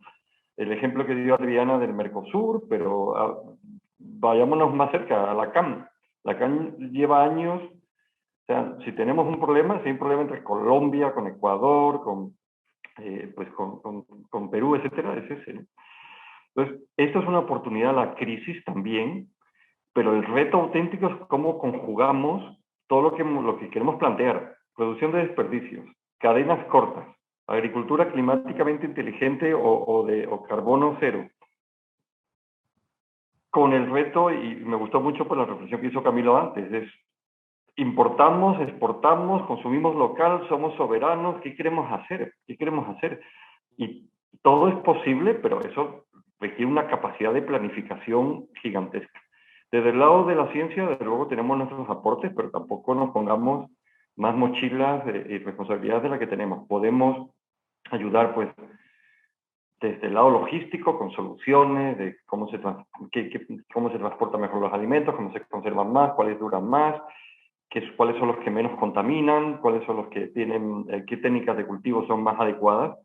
El ejemplo que dio Adriana del Mercosur, pero vayámonos más cerca, a la CAM. La CAM lleva años, o sea, si tenemos un problema, si hay un problema entre Colombia, con Ecuador, con Perú, etcétera, es ese, ¿no? Entonces, esto es una oportunidad, la crisis también, pero el reto auténtico es cómo conjugamos todo lo que queremos plantear. Reducción de desperdicios, cadenas cortas, agricultura climáticamente inteligente o carbono cero. Con el reto, y me gustó mucho por la reflexión que hizo Camilo antes, es importamos, exportamos, consumimos local, somos soberanos, ¿qué queremos hacer? ¿Qué queremos hacer? Y todo es posible, pero eso requiere una capacidad de planificación gigantesca. Desde el lado de la ciencia, desde luego tenemos nuestros aportes, pero tampoco nos pongamos más mochilas y responsabilidades de la que tenemos. Podemos ayudar, pues, desde el lado logístico, con soluciones de cómo se transportan mejor los alimentos, cómo se conservan más, cuáles duran más, cuáles son los que menos contaminan, cuáles son los que tienen, qué técnicas de cultivo son más adecuadas,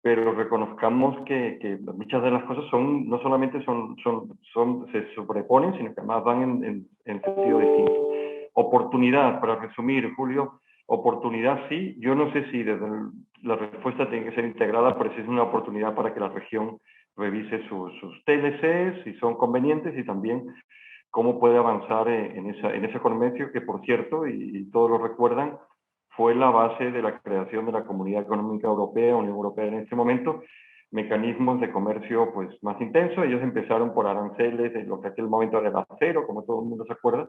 pero reconozcamos que muchas de las cosas no solamente se sobreponen, sino que además van en sentido distinto. Oportunidad, para resumir, Julio, oportunidad sí. Yo no sé si la respuesta tiene que ser integrada, pero sí es una oportunidad para que la región revise sus TLCs, si son convenientes, y también cómo puede avanzar en ese comercio que, por cierto, y todos lo recuerdan, fue la base de la creación de la Comunidad Económica Europea, Unión Europea en este momento, mecanismos de comercio pues más intensos. Ellos empezaron por aranceles, en lo que aquel momento era el acero, como todo el mundo se acuerda,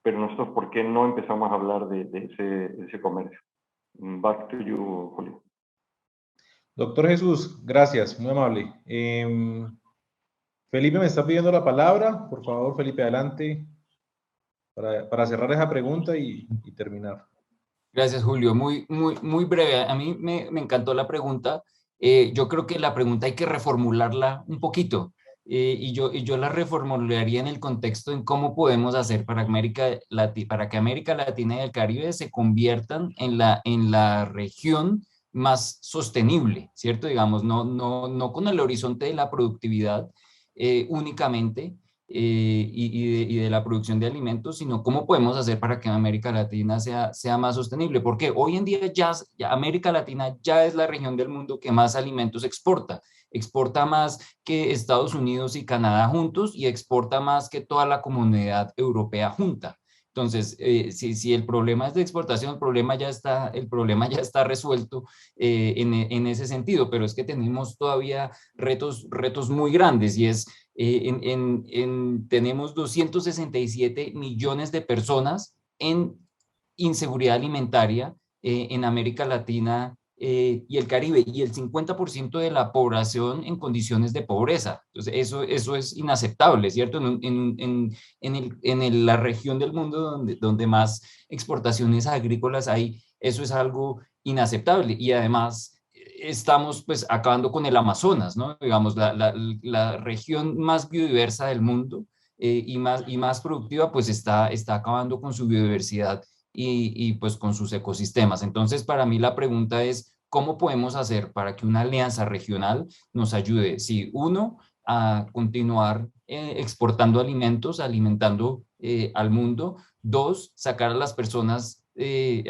pero nosotros, ¿por qué no empezamos a hablar de ese comercio? Back to you, Julio. Doctor Jesús, gracias, muy amable. Felipe me está pidiendo la palabra. Por favor, Felipe, adelante para cerrar esa pregunta y terminar. Gracias, Julio. Muy breve. A mí me encantó la pregunta. Yo creo que la pregunta hay que reformularla un poquito. Y yo la reformularía en el contexto en cómo podemos hacer para que América Latina y el Caribe se conviertan en la región más sostenible, ¿cierto? Digamos, no con el horizonte de la productividad únicamente, y de la producción de alimentos, sino cómo podemos hacer para que América Latina sea más sostenible, porque hoy en día ya América Latina ya es la región del mundo que más alimentos exporta más que Estados Unidos y Canadá juntos y exporta más que toda la comunidad europea junta. Entonces, si el problema es de exportación, el problema ya está resuelto en ese sentido, pero es que tenemos todavía retos muy grandes, y es tenemos 267 millones de personas en inseguridad alimentaria en América Latina y el Caribe, y el 50% de la población en condiciones de pobreza. Entonces, eso es inaceptable, ¿cierto? En la región del mundo donde más exportaciones agrícolas hay, eso es algo inaceptable. Y además estamos pues acabando con el Amazonas, ¿no? Digamos, la región más biodiversa del mundo y más productiva, pues está acabando con su biodiversidad y pues con sus ecosistemas. Entonces, para mí la pregunta es, ¿cómo podemos hacer para que una alianza regional nos ayude? Si uno, a continuar exportando alimentos, alimentando al mundo. Dos, sacar a las personas,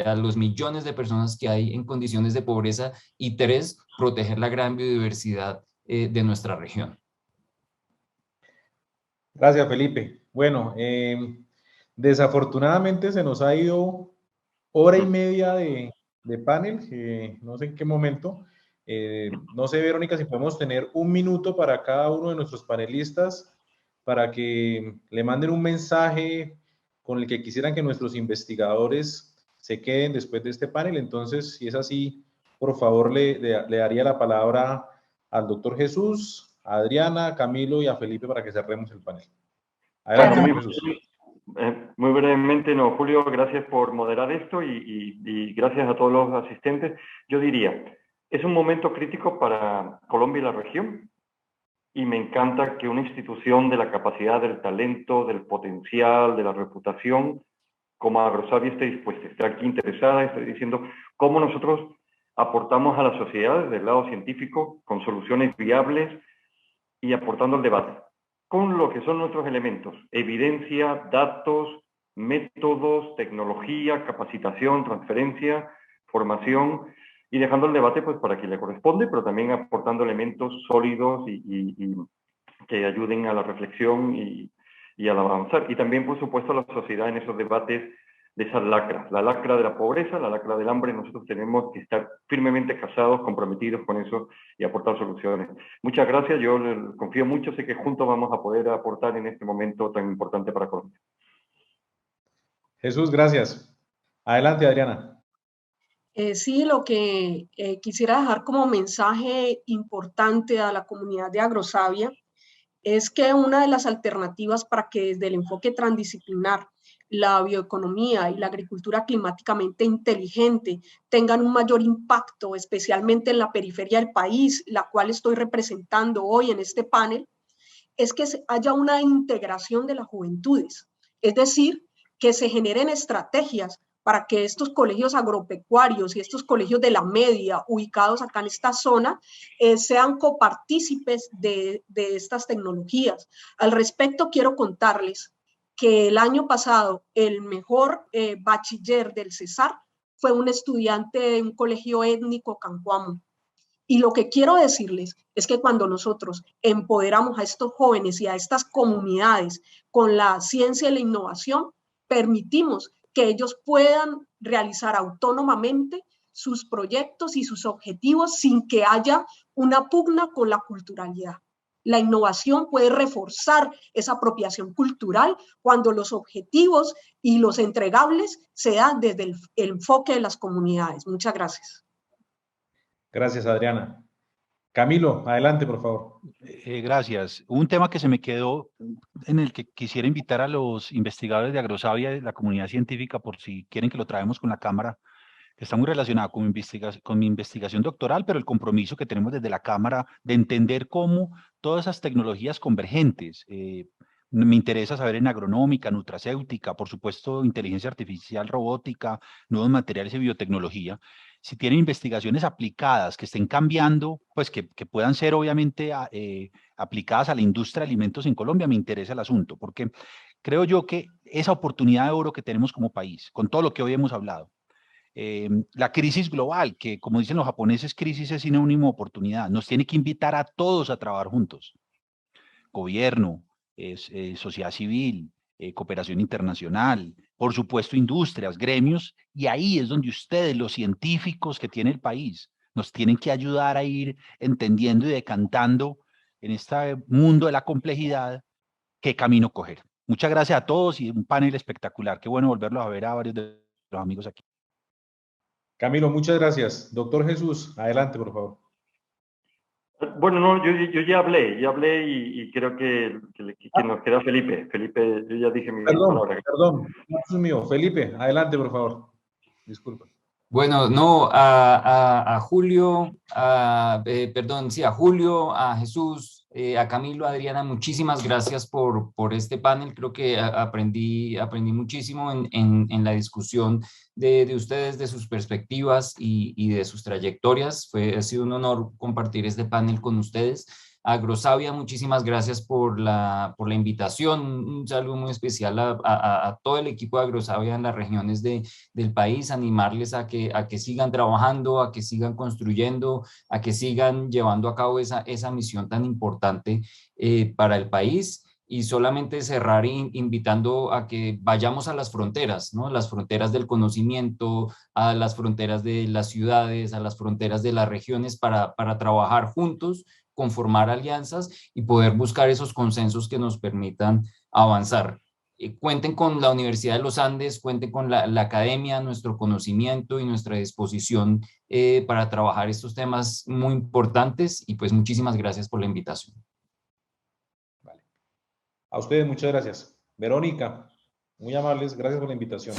a los millones de personas que hay en condiciones de pobreza. Y tres, proteger la gran biodiversidad de nuestra región. Gracias, Felipe. Bueno, desafortunadamente se nos ha ido hora y media de panel, no sé en qué momento. No sé, Verónica, si podemos tener un minuto para cada uno de nuestros panelistas para que le manden un mensaje con el que quisieran que nuestros investigadores se queden después de este panel. Entonces, si es así, por favor, le daría la palabra al doctor Jesús, a Adriana, a Camilo y a Felipe para que cerremos el panel. Adelante, Jesús. Muy brevemente, Julio, gracias por moderar esto y gracias a todos los asistentes. Yo diría, Es un momento crítico para Colombia y la región, y me encanta que una institución de la capacidad, del talento, del potencial, de la reputación, como Agrosavia esté dispuesta, esté aquí interesada, estoy diciendo cómo nosotros aportamos a la sociedad desde el lado científico con soluciones viables y aportando al debate con lo que son nuestros elementos: evidencia, datos, métodos, tecnología, capacitación, transferencia, formación, y dejando el debate pues para quien le corresponde, pero también aportando elementos sólidos y que ayuden a la reflexión y al avanzar. Y también, por supuesto, a la sociedad en esos debates de esas lacras, la lacra de la pobreza, la lacra del hambre. Nosotros tenemos que estar firmemente casados, comprometidos con eso y aportar soluciones. Muchas gracias, yo confío mucho, sé que juntos vamos a poder aportar en este momento tan importante para Colombia. Jesús, gracias. Adelante, Adriana. Sí, lo que quisiera dejar como mensaje importante a la comunidad de Agrosavia es que una de las alternativas para que desde el enfoque transdisciplinar la bioeconomía y la agricultura climáticamente inteligente tengan un mayor impacto, especialmente en la periferia del país, la cual estoy representando hoy en este panel, es que haya una integración de las juventudes, es decir, que se generen estrategias para que estos colegios agropecuarios y estos colegios de la media ubicados acá en esta zona sean copartícipes de estas tecnologías. Al respecto, quiero contarles que el año pasado el mejor bachiller del Cesar fue un estudiante de un colegio étnico Cancuamo. Y lo que quiero decirles es que cuando nosotros empoderamos a estos jóvenes y a estas comunidades con la ciencia y la innovación, permitimos que ellos puedan realizar autónomamente sus proyectos y sus objetivos sin que haya una pugna con la culturalidad. La innovación puede reforzar esa apropiación cultural cuando los objetivos y los entregables se dan desde el enfoque de las comunidades. Muchas gracias. Gracias, Adriana. Camilo, adelante, por favor. Gracias. Un tema que se me quedó, en el que quisiera invitar a los investigadores de Agrosavia, de la comunidad científica, por si quieren que lo traemos con la Cámara, que está muy relacionado con mi investigación doctoral, pero el compromiso que tenemos desde la Cámara de entender cómo todas esas tecnologías convergentes, me interesa saber en agronómica, nutracéutica, por supuesto, inteligencia artificial, robótica, nuevos materiales y biotecnología, si tienen investigaciones aplicadas que estén cambiando, pues que puedan ser obviamente aplicadas a la industria de alimentos en Colombia, me interesa el asunto, porque creo yo que esa oportunidad de oro que tenemos como país, con todo lo que hoy hemos hablado, la crisis global, que como dicen los japoneses, crisis es sinónimo de oportunidad, nos tiene que invitar a todos a trabajar juntos. Gobierno, sociedad civil, cooperación internacional, por supuesto industrias, gremios, y ahí es donde ustedes, los científicos que tiene el país, nos tienen que ayudar a ir entendiendo y decantando en este mundo de la complejidad qué camino coger. Muchas gracias a todos y un panel espectacular. Qué bueno volverlos a ver a varios de los amigos aquí. Camilo, muchas gracias. Doctor Jesús, adelante, por favor. Bueno, no, yo ya hablé y creo que nos queda Felipe. Felipe, yo ya dije mi palabra. Perdón, no es mío. Felipe, adelante, por favor. Disculpa. Bueno, no, a Julio, sí, a Julio, a Jesús, a Camilo, a Adriana, muchísimas gracias por este panel. Creo que aprendí muchísimo en la discusión de ustedes, de sus perspectivas y de sus trayectorias. Ha sido un honor compartir este panel con ustedes. Agrosavia, muchísimas gracias por la invitación. Un saludo muy especial a todo el equipo de Agrosavia en las regiones del país, animarles a que sigan trabajando, a que sigan construyendo, a que sigan llevando a cabo esa misión tan importante para el país. Y solamente cerrar invitando a que vayamos a las fronteras, ¿no? Las fronteras del conocimiento, a las fronteras de las ciudades, a las fronteras de las regiones para trabajar juntos, conformar alianzas y poder buscar esos consensos que nos permitan avanzar. Cuenten con la Universidad de los Andes, cuenten con la academia, nuestro conocimiento y nuestra disposición para trabajar estos temas muy importantes y pues muchísimas gracias por la invitación. Vale. A ustedes muchas gracias. Verónica, muy amables, gracias por la invitación.